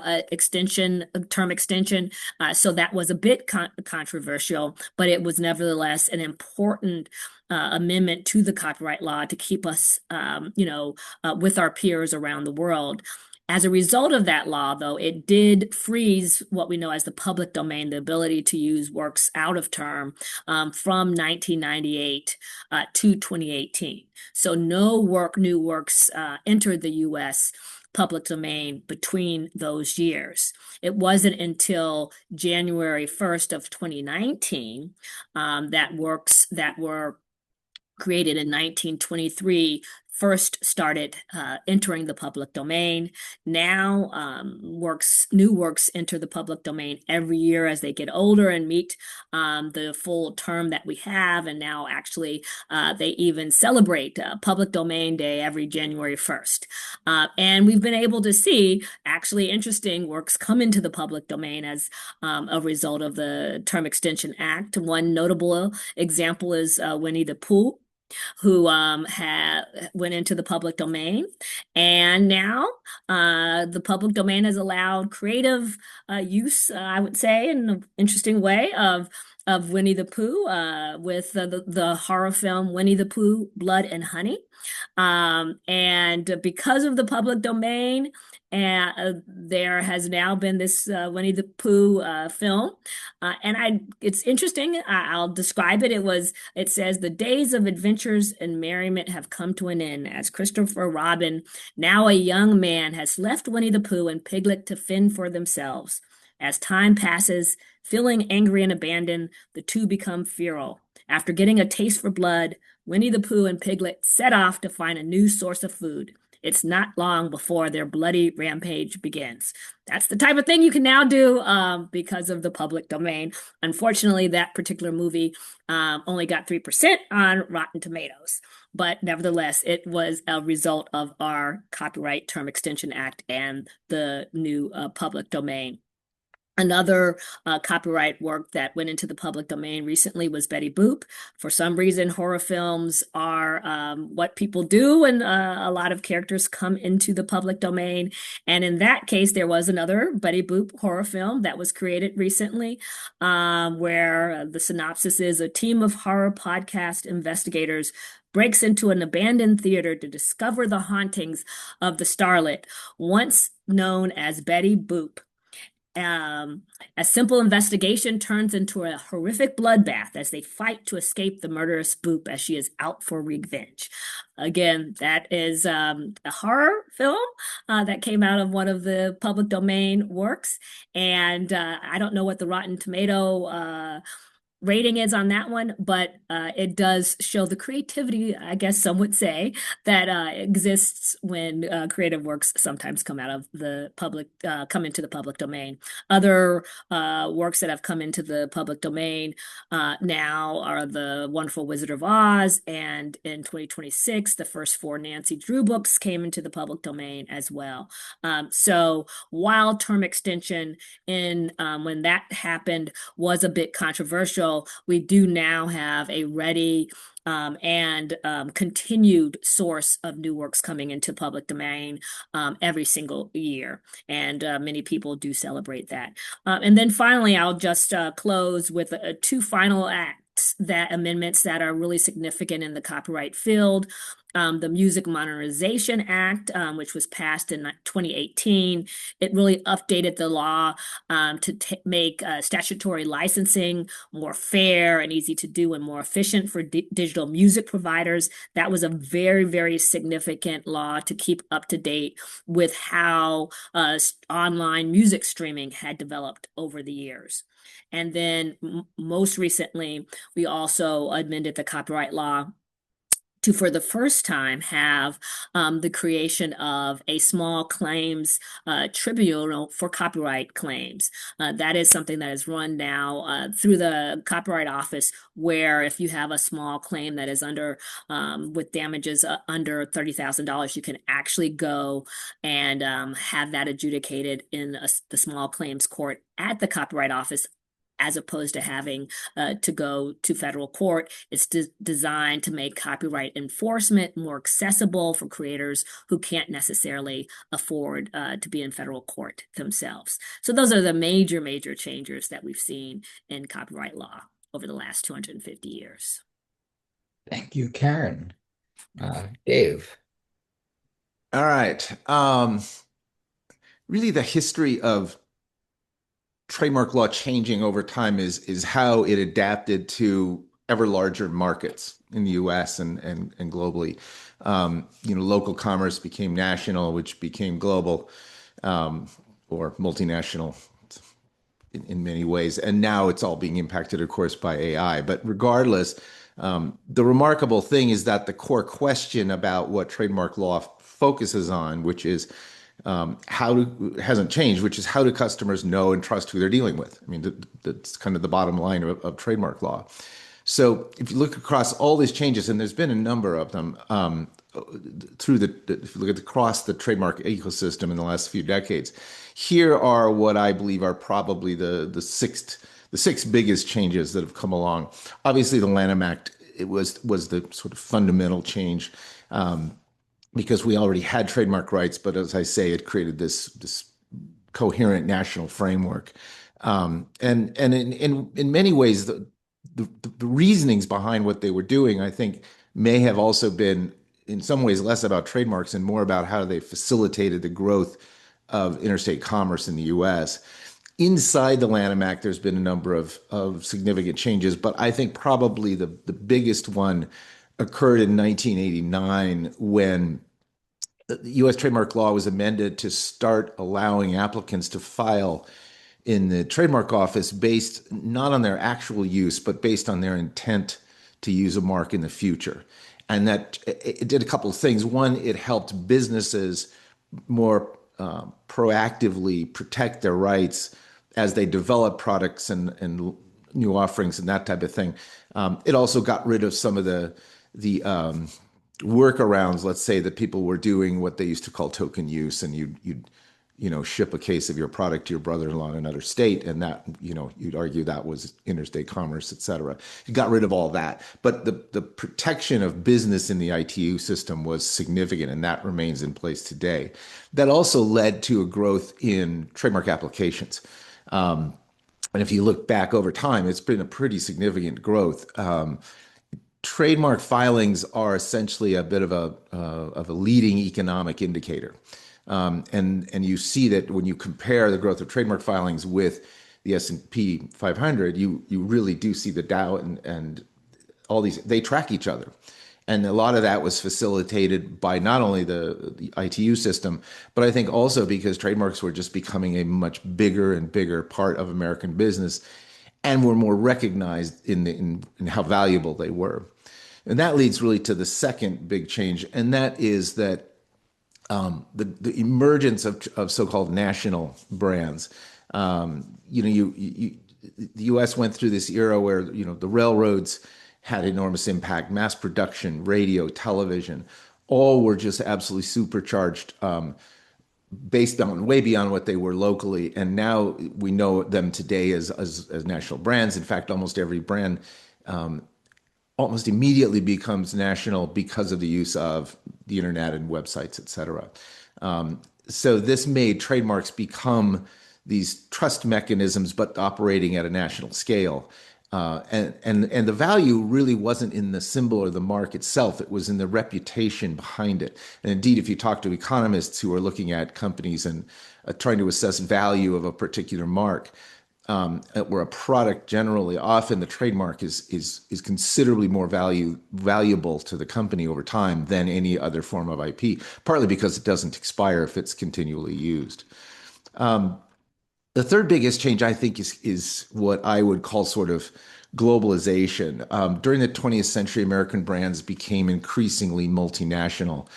term extension. So that was a bit controversial, but it was nevertheless an important amendment to the copyright law to keep us, with our peers around the world. As a result of that law, though, it did freeze what we know as the public domain, the ability to use works out of term from 1998 to 2018. So no new works entered the U.S. public domain between those years. It wasn't until January 1st of 2019 that works that were created in 1923 first started entering the public domain. Now, new works enter the public domain every year as they get older and meet the full term that we have. And now, actually, they even celebrate Public Domain Day every January 1st. And we've been able to see actually interesting works come into the public domain as a result of the Term Extension Act. One notable example is Winnie the Pooh. who went into the public domain, and now the public domain has allowed creative use, I would say, in an interesting way of Winnie the Pooh with the horror film Winnie the Pooh, Blood and Honey. And because of the public domain, and there has now been this Winnie the Pooh film, and it's interesting. I'll describe it. It says the days of adventures and merriment have come to an end as Christopher Robin, now a young man, has left Winnie the Pooh and Piglet to fend for themselves. As time passes, feeling angry and abandoned, the two become feral. After getting a taste for blood, Winnie the Pooh and Piglet set off to find a new source of food. It's not long before their bloody rampage begins. That's the type of thing you can now do because of the public domain. Unfortunately, that particular movie only got 3% on Rotten Tomatoes. But nevertheless, it was a result of our Copyright Term Extension Act and the new public domain. Another copyright work that went into the public domain recently was Betty Boop. For some reason, horror films are what people do when a lot of characters come into the public domain. And in that case, there was another Betty Boop horror film that was created recently, where the synopsis is a team of horror podcast investigators breaks into an abandoned theater to discover the hauntings of the starlet, once known as Betty Boop. A simple investigation turns into a horrific bloodbath as they fight to escape the murderous Boop as she is out for revenge. Again, that is a horror film that came out of one of the public domain works. And I don't know what the Rotten Tomato rating is on that one, but it does show the creativity, I guess some would say, that exists when creative works sometimes come out of the public, come into the public domain. Other works that have come into the public domain now are The Wonderful Wizard of Oz, and in 2026, the first 4 Nancy Drew books came into the public domain as well. So while term extension when that happened was a bit controversial, we do now have a ready and continued source of new works coming into public domain every single year. And many people do celebrate that. And then finally, I'll just close with 2 final amendments that are really significant in the copyright field. The Music Modernization Act, which was passed in 2018, it really updated the law to make statutory licensing more fair and easy to do and more efficient for digital music providers. That was a very, very significant law to keep up to date with how online music streaming had developed over the years. And then most recently, we also amended the copyright law to, for the first time, have the creation of a small claims tribunal for copyright claims. That is something that is run now through the Copyright Office, where if you have a small claim that is under, with damages under $30,000, you can actually go and have that adjudicated in the small claims court at the Copyright Office, as opposed to having to go to federal court. It's designed to make copyright enforcement more accessible for creators who can't necessarily afford to be in federal court themselves. So those are the major, major changes that we've seen in copyright law over the last 250 years. Thank you, Karen. Dave. All right. Really, the history of trademark law changing over time is how it adapted to ever larger markets in the US and globally. Local commerce became national, which became global, or multinational in many ways. And now it's all being impacted, of course, by AI. But regardless, the remarkable thing is that the core question about what trademark law focuses on, which is hasn't changed, which is how do customers know and trust who they're dealing with? I mean, that's kind of the bottom line of trademark law. So if you look across all these changes, and there's been a number of them if you look across the trademark ecosystem in the last few decades, here are what I believe are probably the six biggest changes that have come along. Obviously, the Lanham Act it was the sort of fundamental change, because we already had trademark rights, but as I say, it created this coherent national framework. And in many ways, the reasonings behind what they were doing, I think, may have also been in some ways less about trademarks and more about how they facilitated the growth of interstate commerce in the U.S. Inside the Lanham Act, there's been a number of significant changes, but I think probably the biggest one occurred in 1989 when the U.S. trademark law was amended to start allowing applicants to file in the trademark office based not on their actual use, but based on their intent to use a mark in the future. And that it did a couple of things. One, it helped businesses more proactively protect their rights as they develop products and new offerings and that type of thing. It also got rid of some of the workarounds, let's say, that people were doing what they used to call token use, and you'd ship a case of your product to your brother-in-law in another state, and that, you'd argue that was interstate commerce, et cetera. You got rid of all that. But the protection of business in the ITU system was significant, and that remains in place today. That also led to a growth in trademark applications. And if you look back over time, it's been a pretty significant growth. Trademark filings are essentially a bit of a leading economic indicator. And you see that when you compare the growth of trademark filings with the S&P 500, you really do see the Dow and all these, they track each other. And a lot of that was facilitated by not only the ITU system, but I think also because trademarks were just becoming a much bigger and bigger part of American business and were more recognized in how valuable they were. And that leads really to the second big change, and that is that the emergence of so-called national brands. The U.S. went through this era where the railroads had enormous impact, mass production, radio, television, all were just absolutely supercharged, based on way beyond what they were locally. And now we know them today as national brands. In fact, almost every brand almost immediately becomes national because of the use of the internet and websites, et cetera. So this made trademarks become these trust mechanisms, but operating at a national scale. And the value really wasn't in the symbol or the mark itself. It was in the reputation behind it. And indeed, if you talk to economists who are looking at companies and trying to assess value of a particular mark, or a product generally, often the trademark is considerably more valuable to the company over time than any other form of IP, partly because it doesn't expire if it's continually used. The third biggest change, I think, is what I would call sort of globalization. During the 20th century, American brands became increasingly multinational.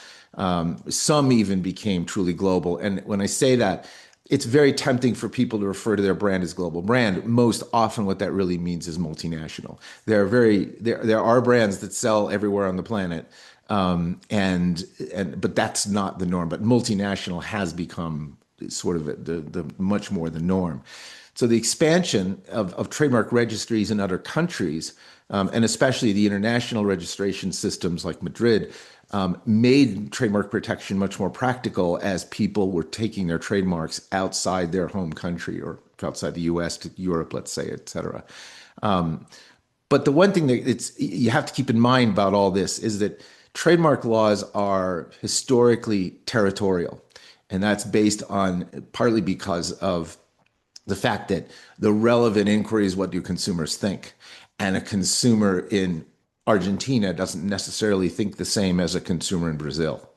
Some even became truly global. And when I say that, it's very tempting for people to refer to their brand as global brand. Most often what that really means is multinational. There are brands that sell everywhere on the planet, but that's not the norm. But multinational has become sort of the much more the norm. So the expansion of trademark registries in other countries, and especially the international registration systems like Madrid, made trademark protection much more practical as people were taking their trademarks outside their home country or outside the US to Europe, let's say, et cetera. But the one thing that you have to keep in mind about all this is that trademark laws are historically territorial. And that's based on partly because of the fact that the relevant inquiry is what do consumers think? And a consumer in Argentina doesn't necessarily think the same as a consumer in Brazil.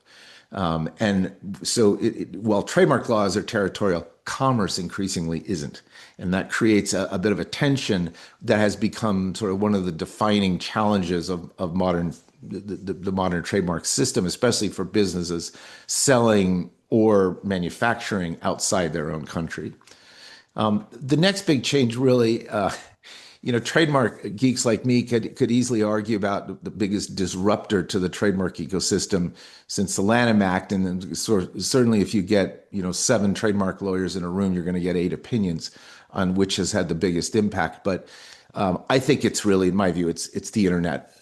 And so while trademark laws are territorial, commerce increasingly isn't. And that creates a bit of a tension that has become sort of one of the defining challenges of the modern trademark system, especially for businesses selling or manufacturing outside their own country. The next big change really, trademark geeks like me could easily argue about the biggest disruptor to the trademark ecosystem since the Lanham Act. And then certainly if you get, 7 trademark lawyers in a room, you're going to get 8 opinions on which has had the biggest impact. But I think it's really, in my view, it's the internet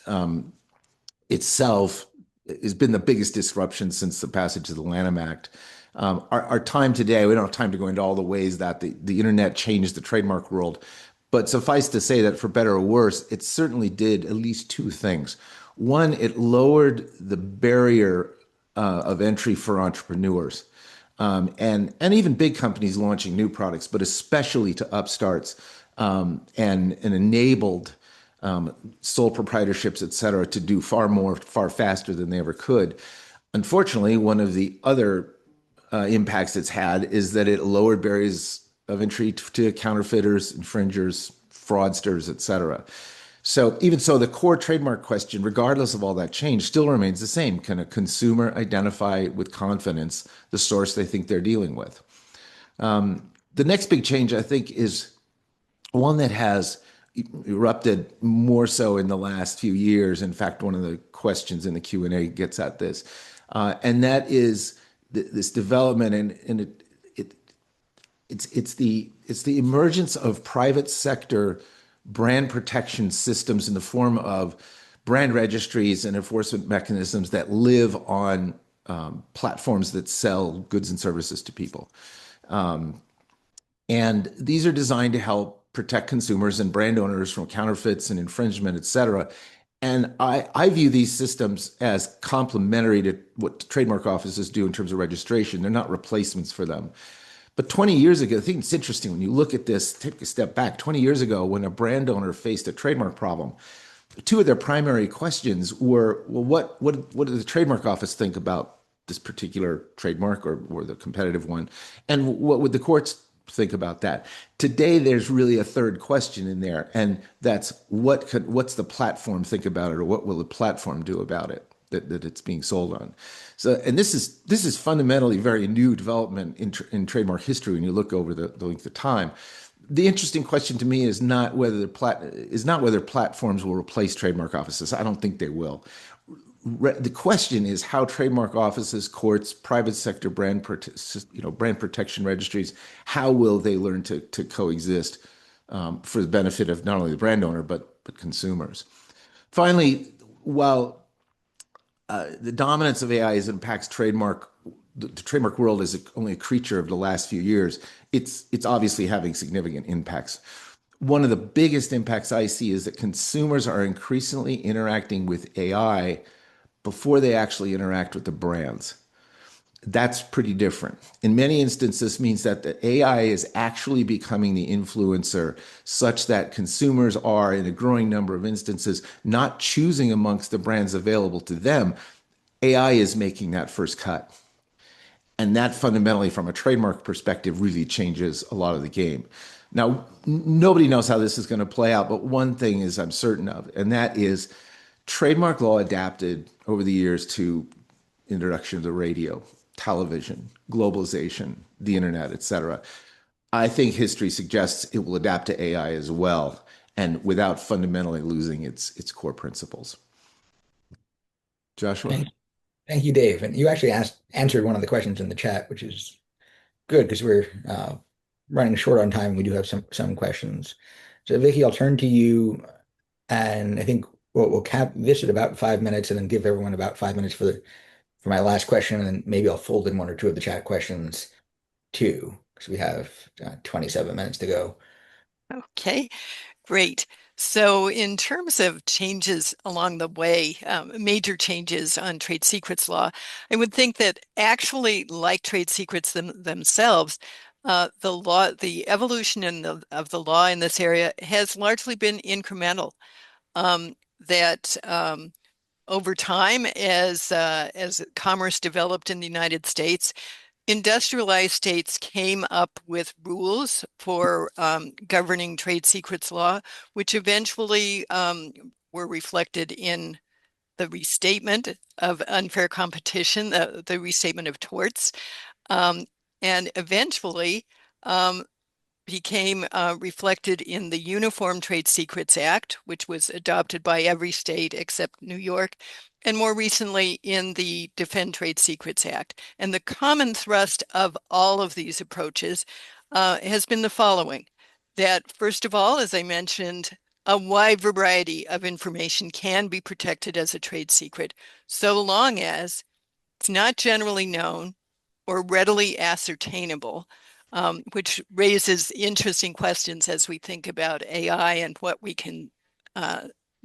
itself has been the biggest disruption since the passage of the Lanham Act. Our time today, we don't have time to go into all the ways that the internet changed the trademark world, but suffice to say that for better or worse, it certainly did at least two things. One, it lowered the barrier of entry for entrepreneurs. And even big companies launching new products, but especially to upstarts, and enabled sole proprietorships, et cetera, to do far more, far faster than they ever could. Unfortunately, one of the other impacts it's had is that it lowered barriers of entry to counterfeiters, infringers, fraudsters, et cetera. So even so, the core trademark question, regardless of all that change, still remains the same. Can a consumer identify with confidence the source they think they're dealing with? The next big change, I think, is one that has erupted more so in the last few years. In fact, one of the questions in the Q&A gets at this, and that is this development, and it's the emergence of private sector brand protection systems in the form of brand registries and enforcement mechanisms that live on platforms that sell goods and services to people. And these are designed to help protect consumers and brand owners from counterfeits and infringement, et cetera. And I view these systems as complementary to what trademark offices do in terms of registration. They're not replacements for them. But 20 years ago, I think it's interesting when you look at this, take a step back. 20 years ago, when a brand owner faced a trademark problem, two of their primary questions were, well, what does the trademark office think about this particular trademark or the competitive one? And what would the courts think about that? Today, there's really a third question in there, and that's what's the platform think about it, or what will the platform do about it that it's being sold on? So, and this is fundamentally very new development in trademark history when you look over the length of time. The interesting question to me is not whether platforms will replace trademark offices. I don't think they will. The question is how trademark offices, courts, private sector brand protection registries, how will they learn to coexist for the benefit of not only the brand owner but consumers? Finally, while the dominance of AI impacts the trademark world is only a creature of the last few years, it's obviously having significant impacts. One of the biggest impacts I see is that consumers are increasingly interacting with AI before they actually interact with the brands. That's pretty different. In many instances, this means that the AI is actually becoming the influencer, such that consumers are, in a growing number of instances, not choosing amongst the brands available to them. AI is making that first cut. And that fundamentally, from a trademark perspective, really changes a lot of the game. Now, nobody knows how this is going to play out, but one thing is I'm certain of, and that is trademark law adapted over the years to introduction of the radio, television, globalization, the internet, et cetera. I think history suggests it will adapt to AI as well, and without fundamentally losing its core principles. Joshua? Thank you, Dave. And you actually answered one of the questions in the chat, which is good because we're running short on time. We do have some questions. So Vicky, I'll turn to you, and I think we'll cap this at about 5 minutes, and then give everyone about 5 minutes for my last question, and then maybe I'll fold in one or two of the chat questions too, because we have 27 minutes to go. Okay, great. So in terms of changes along the way, major changes on trade secrets law, I would think that actually, like trade secrets themselves, the evolution of the law in this area has largely been incremental. Over time, as commerce developed in the United States, industrialized states came up with rules for governing trade secrets law, which eventually were reflected in the restatement of unfair competition, the restatement of torts, and eventually became reflected in the Uniform Trade Secrets Act, which was adopted by every state except New York, and more recently in the Defend Trade Secrets Act. And the common thrust of all of these approaches has been the following: that first of all, as I mentioned, a wide variety of information can be protected as a trade secret, so long as it's not generally known or readily ascertainable, which raises interesting questions as we think about AI and what we can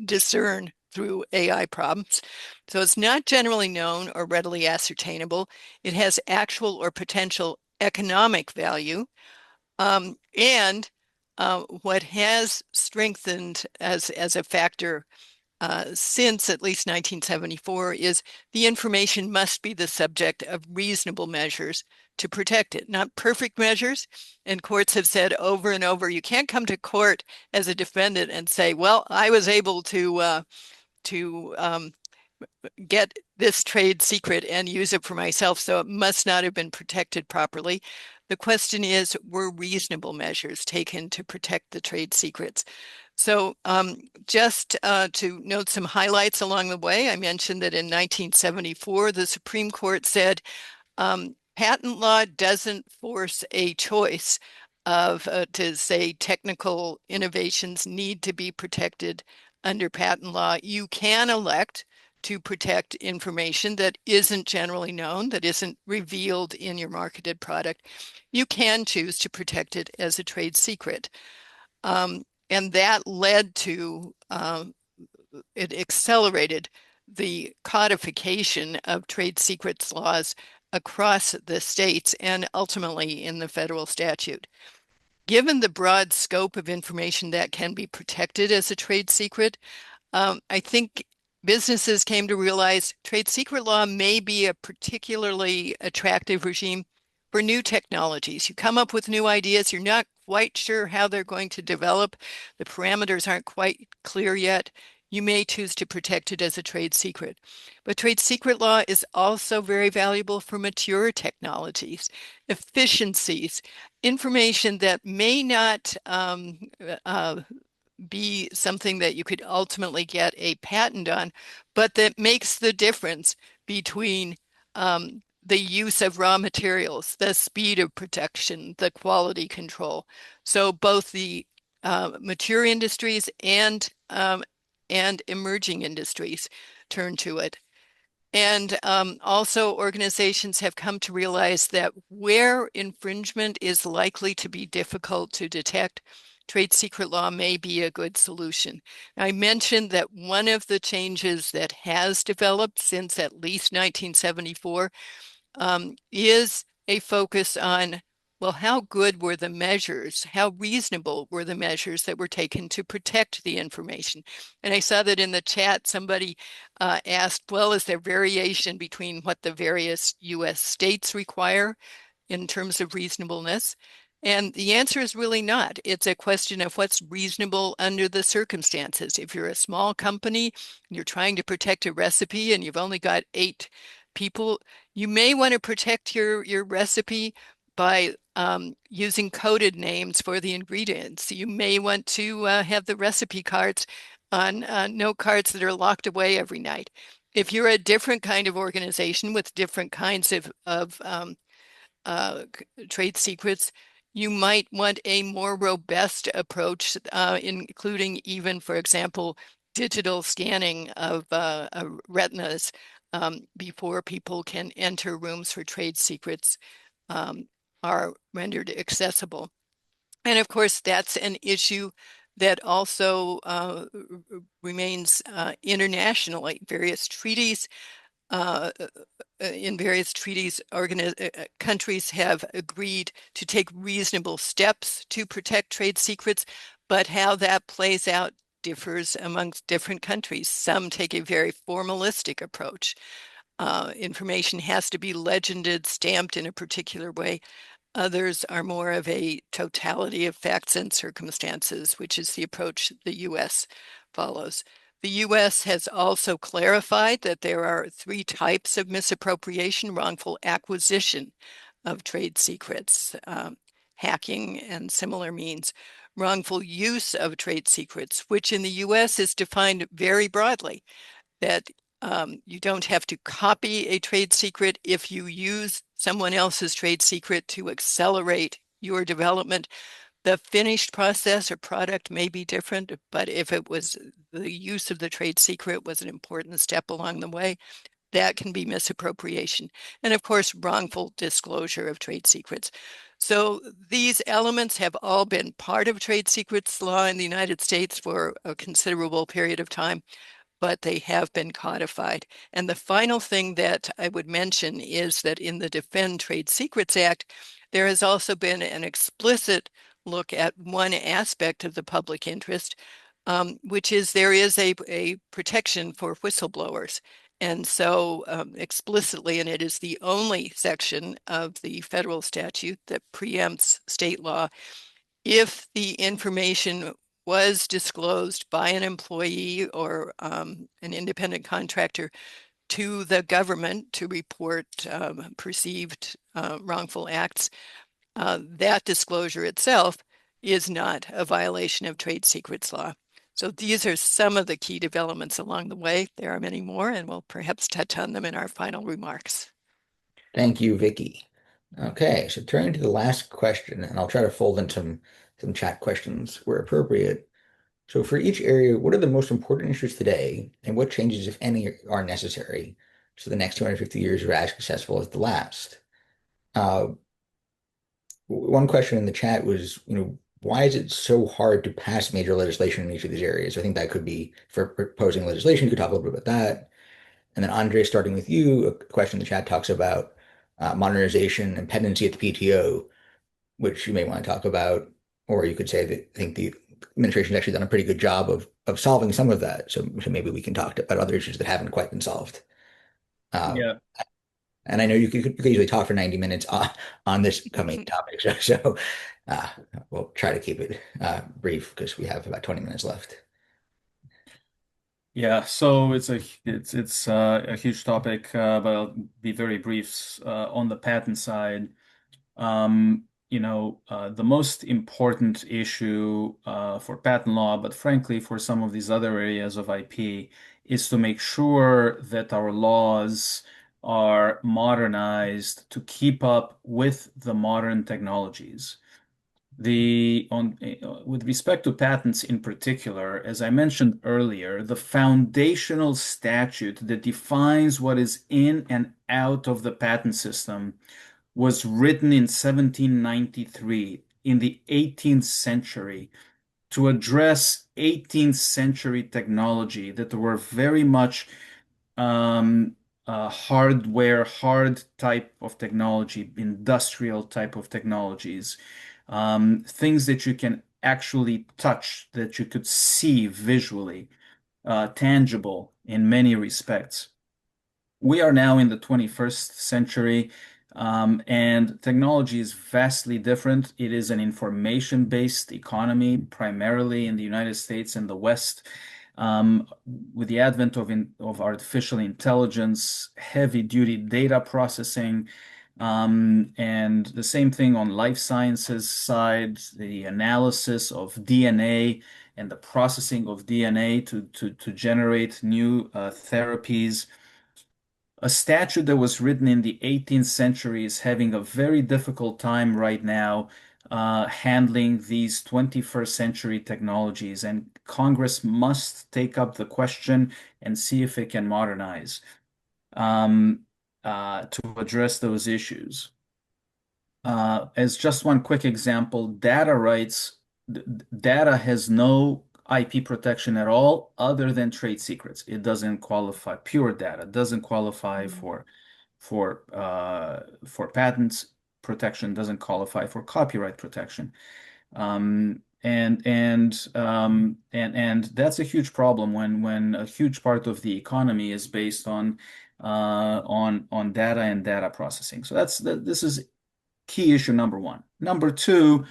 discern through AI problems. So it's not generally known or readily ascertainable. It has actual or potential economic value. And what has strengthened as a factor since at least 1974 is the information must be the subject of reasonable measures to protect it, not perfect measures. And courts have said over and over, you can't come to court as a defendant and say, well, I was able to get this trade secret and use it for myself, so it must not have been protected properly. The question is, were reasonable measures taken to protect the trade secrets? So just to note some highlights along the way, I mentioned that in 1974, the Supreme Court said patent law doesn't force a choice of to say technical innovations need to be protected under patent law. You can elect to protect information that isn't generally known, that isn't revealed in your marketed product. You can choose to protect it as a trade secret. And that led to, it accelerated the codification of trade secrets laws across the states and ultimately in the federal statute. Given the broad scope of information that can be protected as a trade secret, I think businesses came to realize trade secret law may be a particularly attractive regime for new technologies. You come up with new ideas, you're not quite sure how they're going to develop, the parameters aren't quite clear yet. You may choose to protect it as a trade secret. But trade secret law is also very valuable for mature technologies, efficiencies, information that may not be something that you could ultimately get a patent on, but that makes the difference between the use of raw materials, the speed of production, the quality control. So both the mature industries and emerging industries turn to it. And also organizations have come to realize that where infringement is likely to be difficult to detect, trade secret law may be a good solution. I mentioned that one of the changes that has developed since at least 1974 is a focus on, well, how good were the measures? How reasonable were the measures that were taken to protect the information? And I saw that in the chat, somebody asked, well, is there variation between what the various US states require in terms of reasonableness? And the answer is really not. It's a question of what's reasonable under the circumstances. If you're a small company, you're trying to protect a recipe and you've only got 8 people, you may want to protect your recipe by using coded names for the ingredients. You may want to have the recipe cards on note cards that are locked away every night. If you're a different kind of organization with different kinds of trade secrets, you might want a more robust approach, including even, for example, digital scanning of retinas before people can enter rooms for trade secrets are rendered accessible. And of course, that's an issue that also remains internationally. Various treaties in various treaties, countries have agreed to take reasonable steps to protect trade secrets, but how that plays out differs amongst different countries. Some take a very formalistic approach. Information has to be legended, stamped in a particular way. Others are more of a totality of facts and circumstances, which is the approach the US follows. The US has also clarified that there are 3 types of misappropriation: wrongful acquisition of trade secrets, hacking and similar means; wrongful use of trade secrets, which in the US is defined very broadly, that you don't have to copy a trade secret if you use someone else's trade secret to accelerate your development, The finished process or product may be different, but if it was the use of the trade secret was an important step along the way, that can be misappropriation. And of course, wrongful disclosure of trade secrets. So these elements have all been part of trade secrets law in the United States for a considerable period of time, but they have been codified. And the final thing that I would mention is that in the Defend Trade Secrets Act, there has also been an explicit look at one aspect of the public interest, which is there is a protection for whistleblowers. And so explicitly, and it is the only section of the federal statute that preempts state law, if the information was disclosed by an employee or an independent contractor to the government to report perceived wrongful acts, that disclosure itself is not a violation of trade secrets law. So these are some of the key developments along the way. There are many more, and we'll perhaps touch on them in our final remarks. Thank you, Vicky. Okay, so turning to the last question, and I'll try to fold in some chat questions where appropriate. So for each area, what are the most important issues today, and what changes, if any, are necessary so the next 250 years are as successful as the last? One question in the chat was, why is it so hard to pass major legislation in each of these areas? I think that could be for proposing legislation. You could talk a little bit about that. And then Andre, starting with you, a question in the chat talks about modernization and pendency at the PTO, which you may want to talk about, or you could say that I think the administration's actually done a pretty good job of solving some of that. So maybe we can talk about other issues that haven't quite been solved. Yeah. And I know you could usually talk for 90 minutes on this coming topic. So we'll try to keep it brief because we have about 20 minutes left. Yeah, so it's a huge topic, but I'll be very brief on the patent side. The most important issue for patent law, but frankly for some of these other areas of IP, is to make sure that our laws are modernized to keep up with the modern technologies. With respect to patents in particular, as I mentioned earlier, the foundational statute that defines what is in and out of the patent system was written in 1793 in the 18th century to address 18th century technology that were very much hardware, hard type of technology, industrial type of technologies, things that you can actually touch, that you could see visually, tangible in many respects. We are now in the 21st century, and technology is vastly different. It is an information-based economy, primarily in the United States and the West. With the advent of artificial intelligence, heavy-duty data processing, and the same thing on life sciences side, the analysis of DNA and the processing of DNA to generate new therapies. A statute that was written in the 18th century is having a very difficult time right now handling these 21st century technologies, and Congress must take up the question and see if it can modernize to address those issues. As just one quick example, data rights, data has no IP protection at all other than trade secrets. It doesn't qualify. Pure data doesn't qualify for patents protection, doesn't qualify for copyright protection. And that's a huge problem when a huge part of the economy is based on data and data processing. So this is key issue number one. Number two,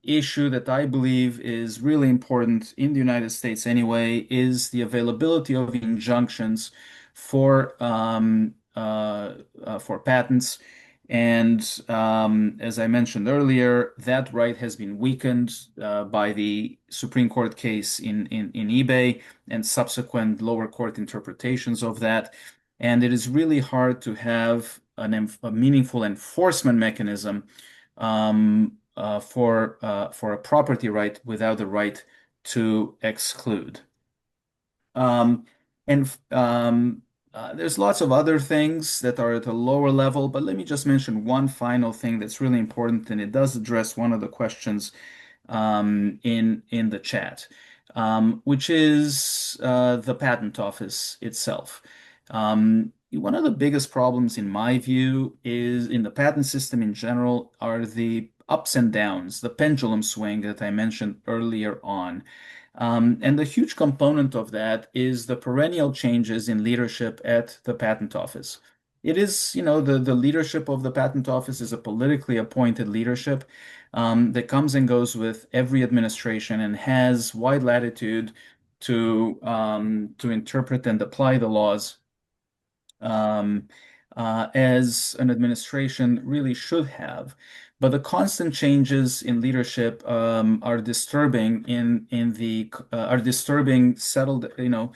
issue that I believe is really important in the United States anyway, is the availability of injunctions for patents. And as I mentioned earlier, that right has been weakened by the Supreme Court case in eBay and subsequent lower court interpretations of that. And it is really hard to have a meaningful enforcement mechanism for a property right without the right to exclude. There's lots of other things that are at a lower level, but let me just mention one final thing that's really important, and it does address one of the questions in the chat, which is the patent office itself. One of the biggest problems, in my view, is in the patent system in general, are the ups and downs, the pendulum swing that I mentioned earlier on. And the huge component of that is the perennial changes in leadership at the patent office. It is, the leadership of the patent office is a politically appointed leadership that comes and goes with every administration and has wide latitude to interpret and apply the laws as an administration really should have. But the constant changes in leadership are disturbing are disturbing settled, the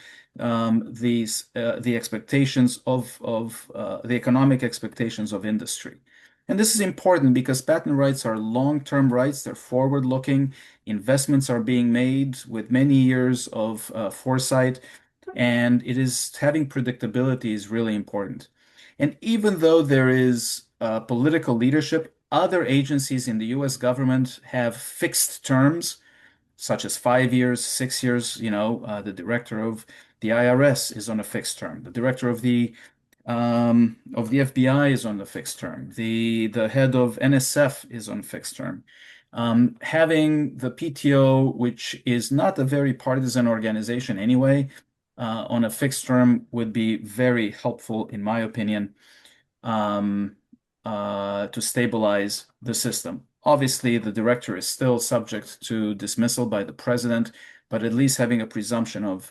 expectations of the economic expectations of industry. And this is important because patent rights are long-term rights. They're forward-looking. Investments are being made with many years of foresight, and having predictability is really important. And even though there is political leadership, other agencies in the US government have fixed terms, such as 5 years, 6 years. The director of the IRS is on a fixed term. The director of the FBI is on a fixed term. The head of NSF is on a fixed term. Having the PTO, which is not a very partisan organization anyway, on a fixed term would be very helpful, in my opinion, to stabilize the system. Obviously, the director is still subject to dismissal by the president, but at least having a presumption of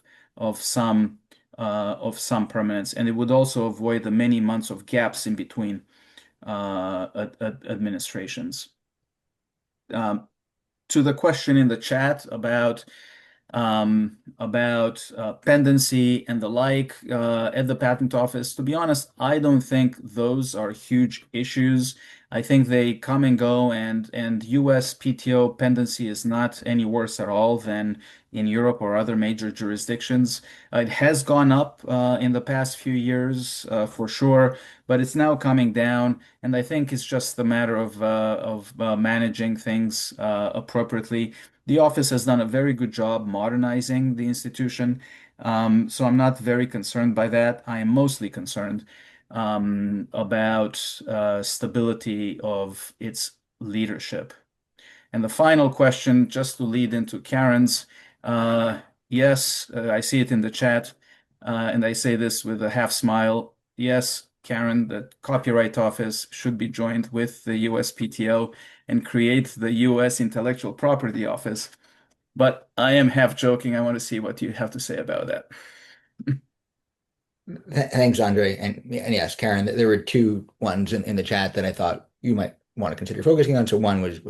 some permanence, and it would also avoid the many months of gaps in between administrations. To the question in the chat about pendency and the like at the patent office, to be honest, I don't think those are huge issues. I think they come and go, and US PTO pendency is not any worse at all than in Europe or other major jurisdictions. It has gone up in the past few years for sure, but it's now coming down, and I think it's just a matter of managing things appropriately. The office has done a very good job modernizing the institution, so I'm not very concerned by that. I am mostly concerned about stability of its leadership. And the final question, just to lead into Karen's, yes, I see it in the chat, and I say this with a half smile. Yes, Karen, the Copyright Office should be joined with the USPTO and create the US Intellectual Property Office. But I am half joking. I want to see what you have to say about that. Thanks, Andre. And yes, Karen, there were two ones in the chat that I thought you might want to consider focusing on. So one was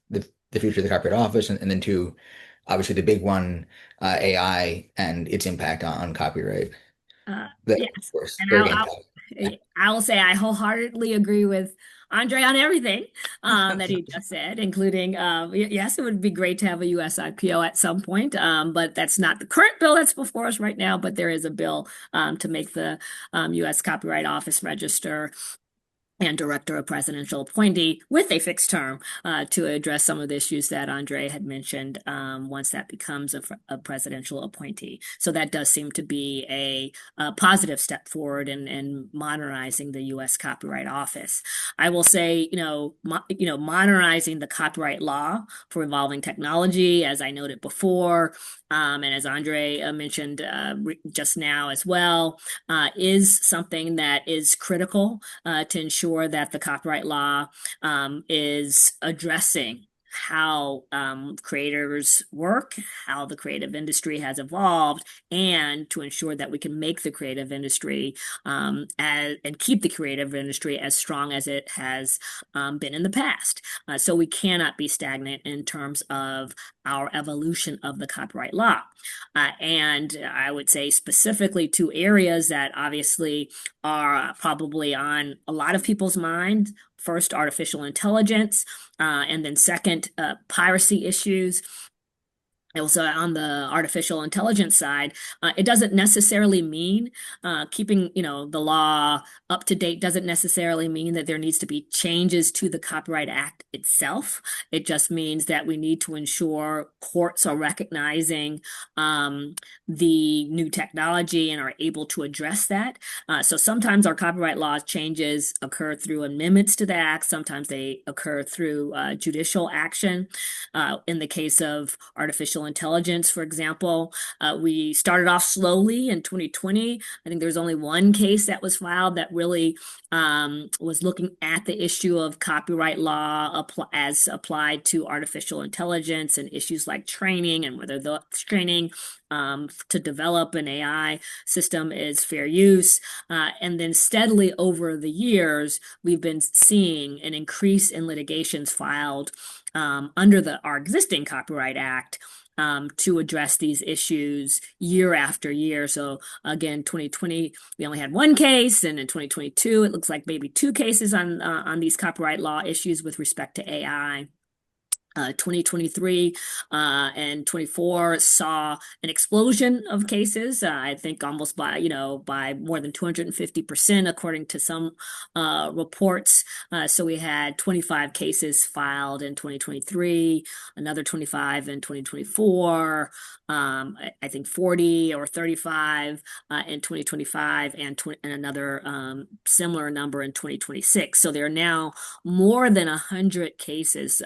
the future of the Copyright Office, and then two, obviously the big one, AI and its impact on copyright. Yes, of course, and I'll say I wholeheartedly agree with Andre on everything that he just said, including, yes, it would be great to have a US IPO at some point, but that's not the current bill that's before us right now, but there is a bill to make the US Copyright Office register and director of presidential appointee with a fixed term to address some of the issues that Andre had mentioned once that becomes a presidential appointee. So that does seem to be a positive step forward in modernizing the U.S. Copyright Office. I will say, modernizing the copyright law for evolving technology, as I noted before, and as Andre mentioned just now as well, is something that is critical to ensure that the copyright law is addressing how creators work, how the creative industry has evolved, and to ensure that we can make the creative industry and keep the creative industry as strong as it has been in the past. So we cannot be stagnant in terms of our evolution of the copyright law. And I would say specifically two areas that obviously are probably on a lot of people's mind first, artificial intelligence, and then second, piracy issues. Also, on the artificial intelligence side, it doesn't necessarily mean keeping, the law up to date doesn't necessarily mean that there needs to be changes to the Copyright Act itself. It just means that we need to ensure courts are recognizing the new technology and are able to address that. So sometimes our copyright law changes occur through amendments to the act. Sometimes they occur through judicial action. In the case of artificial intelligence, for example, we started off slowly in 2020. I think there's only one case that was filed that really was looking at the issue of copyright law as applied to artificial intelligence and issues like training and whether the training to develop an AI system is fair use. And then steadily over the years, we've been seeing an increase in litigations filed under our existing Copyright Act to address these issues year after year. So again, 2020, we only had one case, and in 2022, it looks like maybe two cases on these copyright law issues with respect to AI. 2023 and 24 saw an explosion of cases. I think almost by more than 250%, according to some reports. So we had 25 cases filed in 2023, another 25 in 2024. I think 40 or 35 in 2025, and another similar number in 2026. So there are now more than 100 cases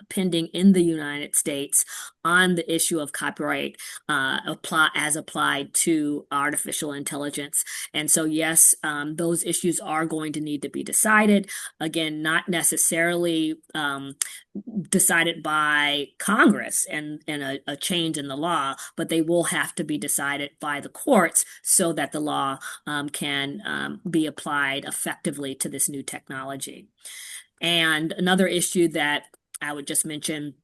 pending in the United States on the issue of copyright as applied to artificial intelligence. And so, yes, those issues are going to need to be decided. Again, not necessarily decided by Congress and a change in the law, but they will have to be decided by the courts so that the law can be applied effectively to this new technology. And another issue that I would just mention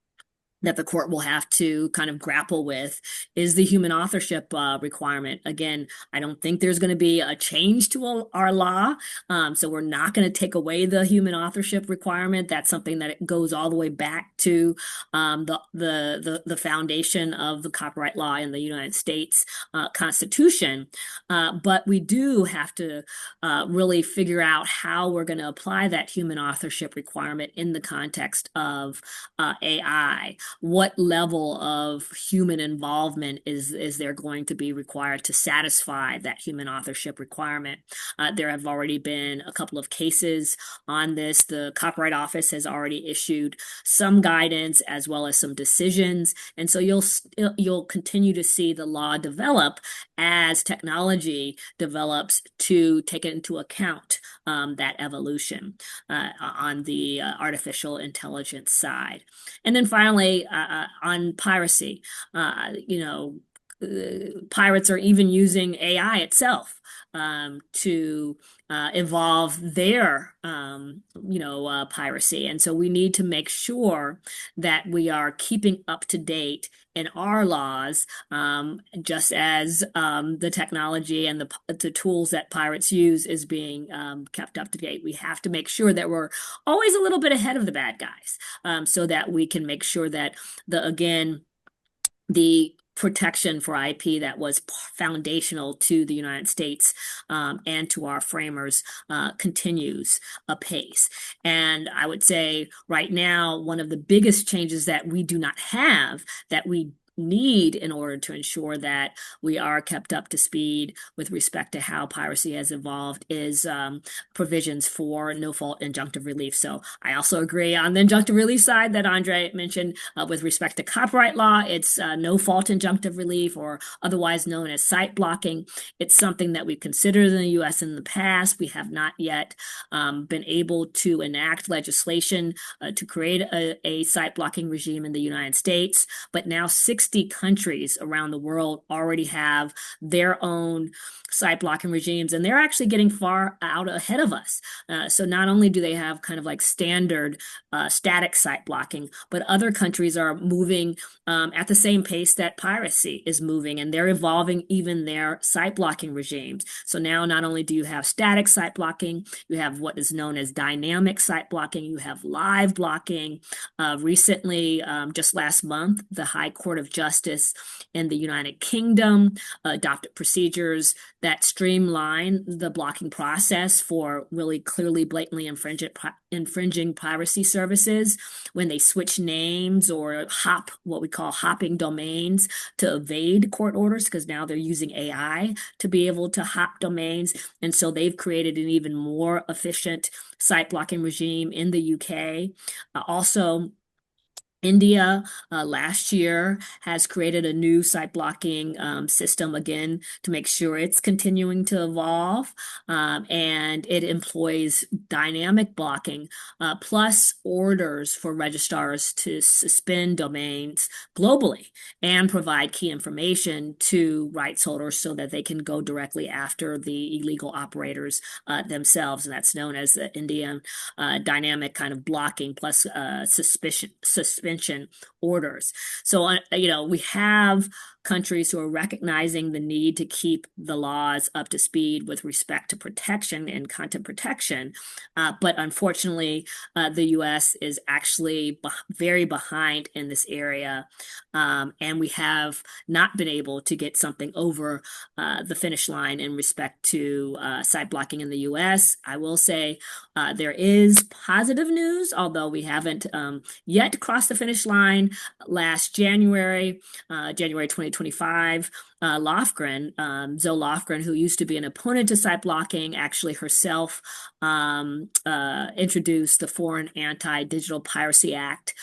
that the court will have to kind of grapple with is the human authorship requirement. Again, I don't think there's going to be a change to our law. So we're not going to take away the human authorship requirement. That's something that goes all the way back to the foundation of the copyright law in the United States Constitution. But we do have to really figure out how we're going to apply that human authorship requirement in the context of AI. What level of human involvement is there going to be required to satisfy that human authorship requirement? There have already been a couple of cases on this. The Copyright Office has already issued some guidance as well as some decisions. And so you'll continue to see the law develop as technology develops to take into account that evolution on the artificial intelligence side. And then finally, on piracy, pirates are even using AI itself to evolve their piracy. And so we need to make sure that we are keeping up to date in our laws, just as the technology and the tools that pirates use is being kept up to date. We have to make sure that we're always a little bit ahead of the bad guys, so that we can make sure that the protection for IP that was foundational to the United States and to our framers continues apace. And I would say right now, one of the biggest changes that we do not have, that we need in order to ensure that we are kept up to speed with respect to how piracy has evolved, is provisions for no-fault injunctive relief. So I also agree on the injunctive relief side that Andre mentioned with respect to copyright law. It's no-fault injunctive relief, or otherwise known as site blocking. It's something that we've considered in the U.S. in the past. We have not yet been able to enact legislation to create a site blocking regime in the United States, but now 6 60 countries around the world already have their own site blocking regimes, and they're actually getting far out ahead of us. So not only do they have kind of like standard static site blocking, but other countries are moving at the same pace that piracy is moving, and they're evolving even their site blocking regimes. So now not only do you have static site blocking, you have what is known as dynamic site blocking, you have live blocking. Recently, just last month, the High Court of Justice in the United Kingdom adopted procedures that streamline the blocking process for really clearly, blatantly infringing piracy services when they switch names or what we call hopping domains to evade court orders, because now they're using AI to be able to hop domains. And so they've created an even more efficient site blocking regime in the UK. Also, India last year has created a new site blocking system again to make sure it's continuing to evolve, and it employs dynamic blocking plus orders for registrars to suspend domains globally and provide key information to rights holders so that they can go directly after the illegal operators themselves. And that's known as the Indian dynamic kind of blocking plus suspension orders. So, we have countries who are recognizing the need to keep the laws up to speed with respect to protection and content protection. But unfortunately, the US is actually very behind in this area. And we have not been able to get something over the finish line in respect to site blocking in the US. I will say there is positive news, although we haven't yet crossed the finish line. Last January 2025, Lofgren, Zoe Lofgren, who used to be an opponent to site blocking, actually herself introduced the Foreign Anti-Digital Piracy Act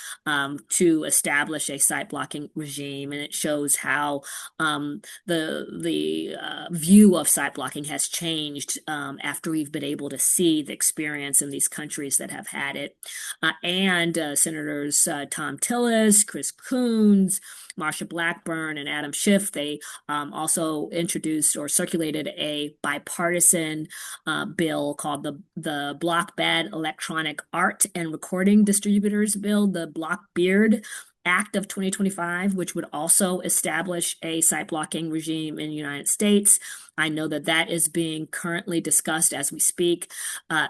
to establish a site blocking regime, and it shows how the view of site blocking has changed after we've been able to see the experience in these countries that have had it. And Senators Tom Tillis, Chris Coons, Marsha Blackburn, and Adam Schiff, they also introduced or circulated a bipartisan bill called the Block Bad Electronic Art and Recording Distributors Bill, the Block-Beard Act of 2025, which would also establish a site blocking regime in the United States. I know that that is being currently discussed as we speak.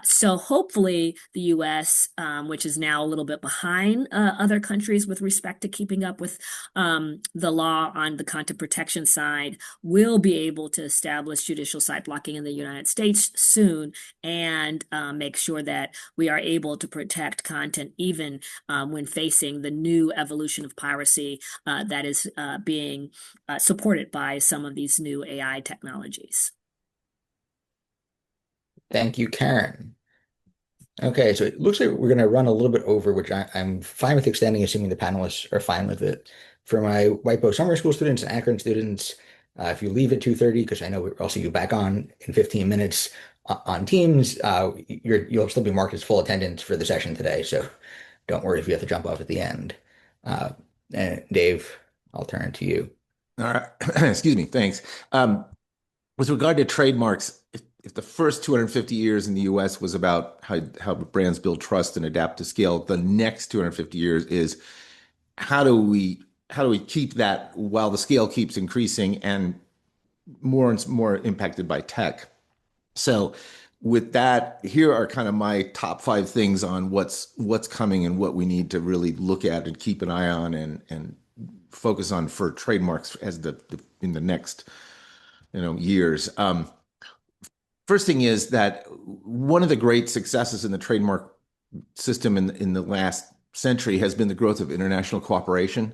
So hopefully the US, which is now a little bit behind other countries with respect to keeping up with the law on the content protection side, will be able to establish judicial site blocking in the United States soon and make sure that we are able to protect content even when facing the new evolution of piracy that is being supported by some of these new AI technologies. Thank you, Karen. Okay, so it looks like we're going to run a little bit over, which I'm fine with extending, assuming the panelists are fine with it. For my WIPO summer school students and Akron students, if you leave at 2:30, because I know I'll see you back on in 15 minutes on Teams, you'll still be marked as full attendance for the session today, so don't worry if you have to jump off at the end. And Dave, I'll turn to you. All right. Excuse me. Thanks. With regard to trademarks, if the first 250 years in the US was about how brands build trust and adapt to scale, the next 250 years is how do we keep that while the scale keeps increasing and more impacted by tech. So with that, here are kind of my top 5 things on what's coming and what we need to really look at and keep an eye on and focus on for trademarks as in the next years. First thing is that one of the great successes in the trademark system in the last century has been the growth of international cooperation.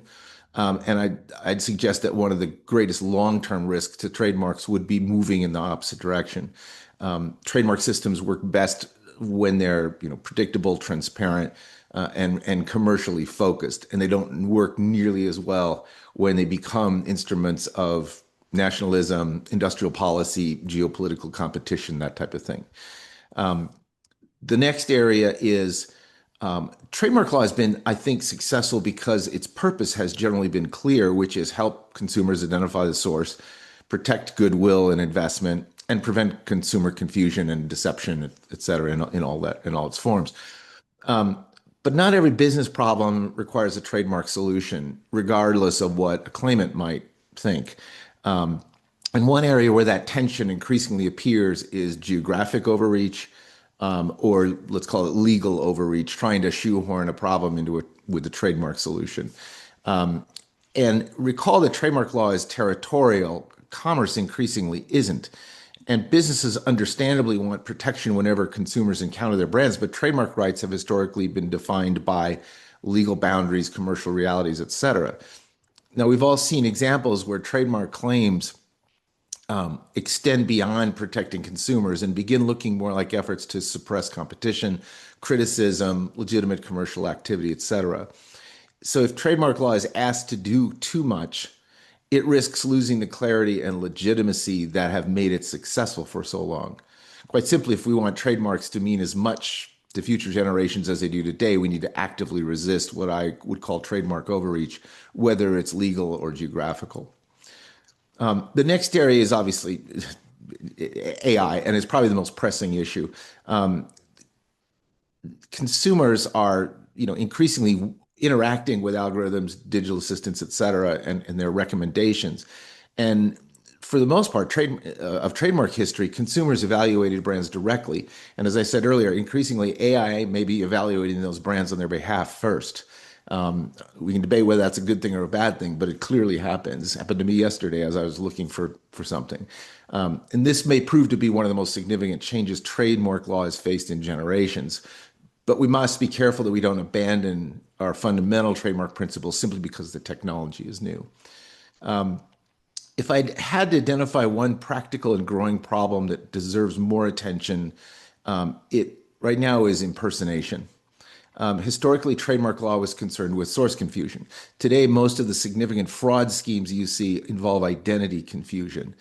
And I'd suggest that one of the greatest long-term risks to trademarks would be moving in the opposite direction. Trademark systems work best when they're predictable, transparent, and commercially focused, and they don't work nearly as well when they become instruments of nationalism, industrial policy, geopolitical competition, that type of thing. The next area is Trademark law has been, I think, successful because its purpose has generally been clear, which is help consumers identify the source, protect goodwill and investment, and prevent consumer confusion and deception, et cetera, in all that, in all its forms. But not every business problem requires a trademark solution, regardless of what a claimant might think. And one area where that tension increasingly appears is geographic overreach, or let's call it legal overreach, trying to shoehorn a problem into it with a trademark solution. And recall that trademark law is territorial. Commerce increasingly isn't. And businesses understandably want protection whenever consumers encounter their brands, but trademark rights have historically been defined by legal boundaries, commercial realities, et cetera. Now, we've all seen examples where trademark claims extend beyond protecting consumers and begin looking more like efforts to suppress competition, criticism, legitimate commercial activity, et cetera. So if trademark law is asked to do too much, it risks losing the clarity and legitimacy that have made it successful for so long. Quite simply, if we want trademarks to mean as much to future generations as they do today, we need to actively resist what I would call trademark overreach, whether it's legal or geographical. The next area is obviously AI, and it's probably the most pressing issue. Consumers are, increasingly interacting with algorithms, digital assistants, et cetera, and their recommendations. And for the most part, of trademark history, consumers evaluated brands directly. And as I said earlier, increasingly AI may be evaluating those brands on their behalf first. We can debate whether that's a good thing or a bad thing, but it clearly happens. It happened to me yesterday as I was looking for something. And this may prove to be one of the most significant changes trademark law has faced in generations. But we must be careful that we don't abandon our fundamental trademark principles simply because the technology is new. If I had to identify one practical and growing problem that deserves more attention, it right now is impersonation. Historically, trademark law was concerned with source confusion. Today, most of the significant fraud schemes you see involve identity confusion.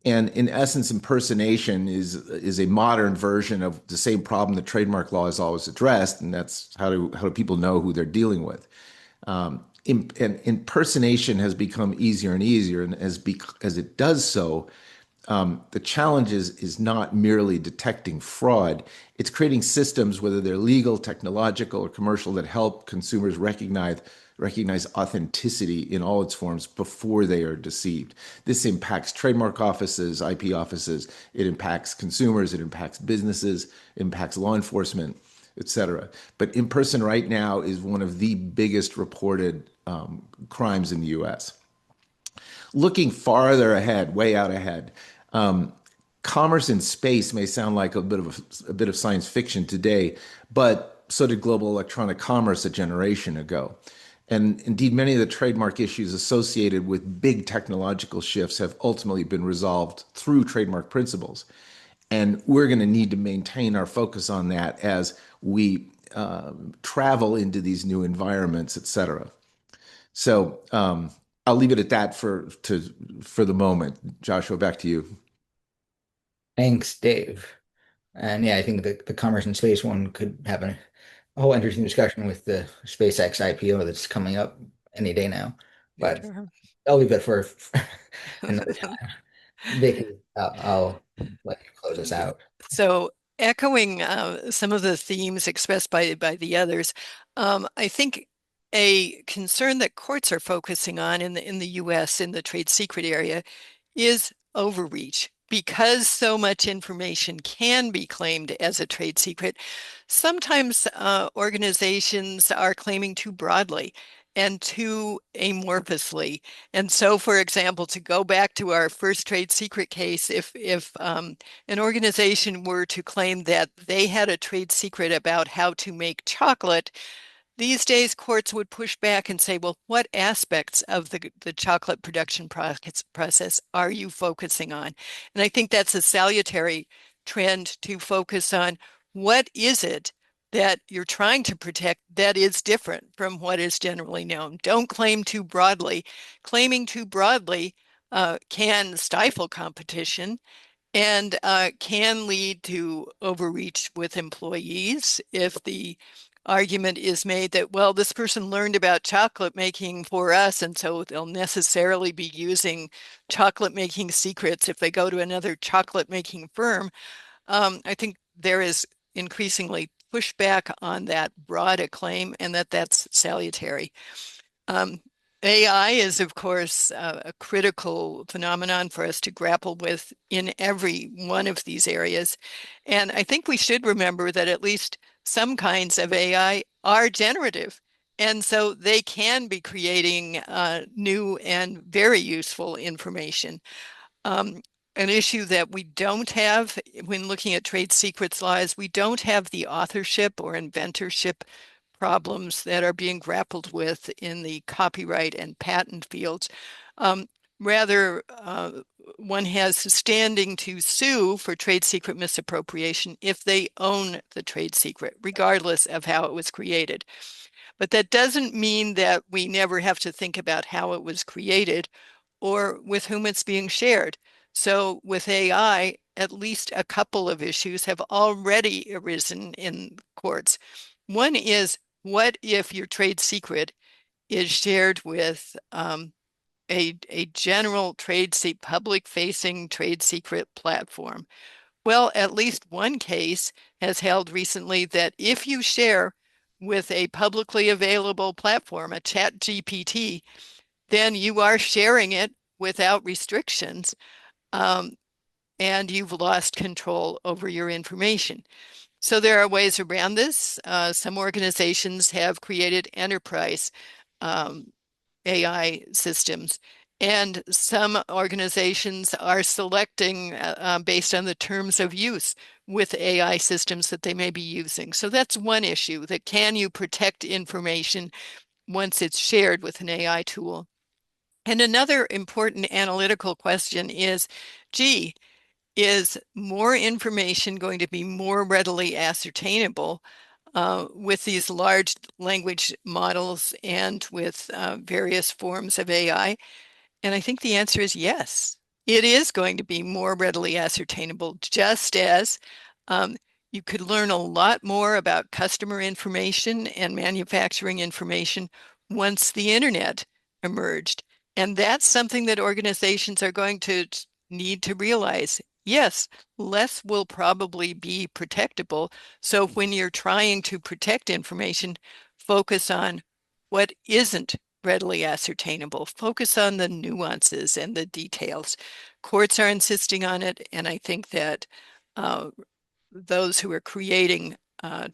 And in essence, impersonation is a modern version of the same problem that trademark law has always addressed, and that's how do people know who they're dealing with. And impersonation has become easier and easier, and as it does so, the challenge is not merely detecting fraud, it's creating systems, whether they're legal, technological, or commercial, that help consumers recognize authenticity in all its forms before they are deceived. This impacts trademark offices, IP offices, it impacts consumers, it impacts businesses, it impacts law enforcement, et cetera. But in-person right now is one of the biggest reported crimes in the US. Looking farther ahead, way out ahead, commerce in space may sound like a bit of science fiction today, but so did global electronic commerce a generation ago. And indeed, many of the trademark issues associated with big technological shifts have ultimately been resolved through trademark principles. And we're going to need to maintain our focus on that as we travel into these new environments, et cetera. So I'll leave it at that for the moment. Joshua, back to you. Thanks, Dave. And yeah, I think the commerce and space one could have a whole interesting discussion with the SpaceX IPO that's coming up any day now. But Sure. I'll leave it for another time. Vicky, I'll let you close us out. So echoing some of the themes expressed by the others, I think a concern that courts are focusing on in the US in the trade secret area is overreach. Because so much information can be claimed as a trade secret, sometimes organizations are claiming too broadly and too amorphously. And so, for example, to go back to our first trade secret case, if an organization were to claim that they had a trade secret about how to make chocolate, these days, courts would push back and say, well, what aspects of the chocolate production process are you focusing on? And I think that's a salutary trend to focus on what is it that you're trying to protect that is different from what is generally known. Don't claim too broadly. Claiming too broadly can stifle competition and can lead to overreach with employees if the argument is made that, well, this person learned about chocolate making for us, and so they'll necessarily be using chocolate making secrets if they go to another chocolate making firm. I think there is increasingly pushback on that broad acclaim, and that's salutary. AI is, of course, a critical phenomenon for us to grapple with in every one of these areas. And I think we should remember that at least some kinds of AI are generative. And so they can be creating new and very useful information. An issue that we don't have when looking at trade secrets laws, we don't have the authorship or inventorship problems that are being grappled with in the copyright and patent fields. Rather, one has standing to sue for trade secret misappropriation if they own the trade secret, regardless of how it was created. But that doesn't mean that we never have to think about how it was created or with whom it's being shared. So with AI, at least a couple of issues have already arisen in courts. One is, what if your trade secret is shared with a general public-facing trade secret platform? Well, at least one case has held recently that if you share with a publicly available platform, a ChatGPT, then you are sharing it without restrictions, and you've lost control over your information. So there are ways around this. Some organizations have created enterprise AI systems, and some organizations are selecting based on the terms of use with AI systems that they may be using. So that's one issue, that can you protect information once it's shared with an AI tool? And another important analytical question is, gee, is more information going to be more readily ascertainable with these large language models and with various forms of AI? And I think the answer is yes. It is going to be more readily ascertainable, just as you could learn a lot more about customer information and manufacturing information once the internet emerged. And that's something that organizations are going to need to realize. Yes, less will probably be protectable. So when you're trying to protect information, focus on what isn't readily ascertainable. Focus on the nuances and the details. Courts are insisting on it, and I think that those who are creating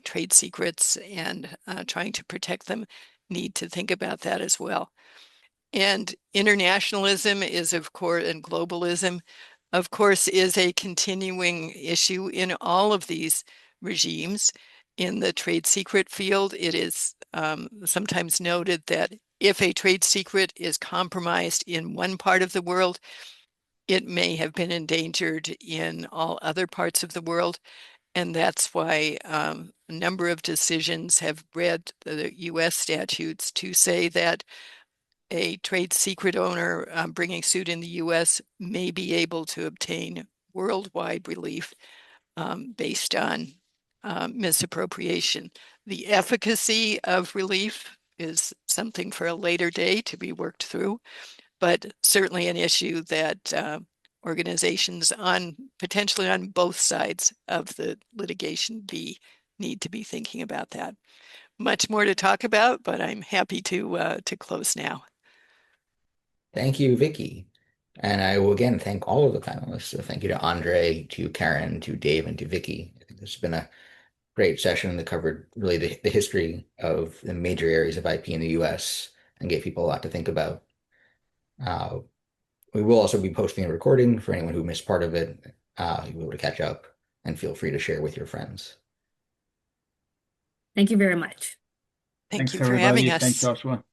trade secrets and trying to protect them need to think about that as well. And internationalism is, of course, and globalism, of course, is a continuing issue in all of these regimes. In the trade secret field, it is sometimes noted that if a trade secret is compromised in one part of the world, it may have been endangered in all other parts of the world. And that's why a number of decisions have read the US statutes to say that a trade secret owner bringing suit in the US may be able to obtain worldwide relief based on misappropriation. The efficacy of relief is something for a later day to be worked through, but certainly an issue that organizations potentially on both sides of the litigation need to be thinking about that. Much more to talk about, but I'm happy to close now. Thank you, Vicky. And I will again thank all of the panelists. So thank you to Andre, to Karen, to Dave, and to Vicky. I think this has been a great session that covered really the history of the major areas of IP in the US and gave people a lot to think about. We will also be posting a recording for anyone who missed part of it. You'll be able to catch up, and feel free to share with your friends. Thank you very much. Thank Thanks, you for everybody. having us. Thanks, Joshua.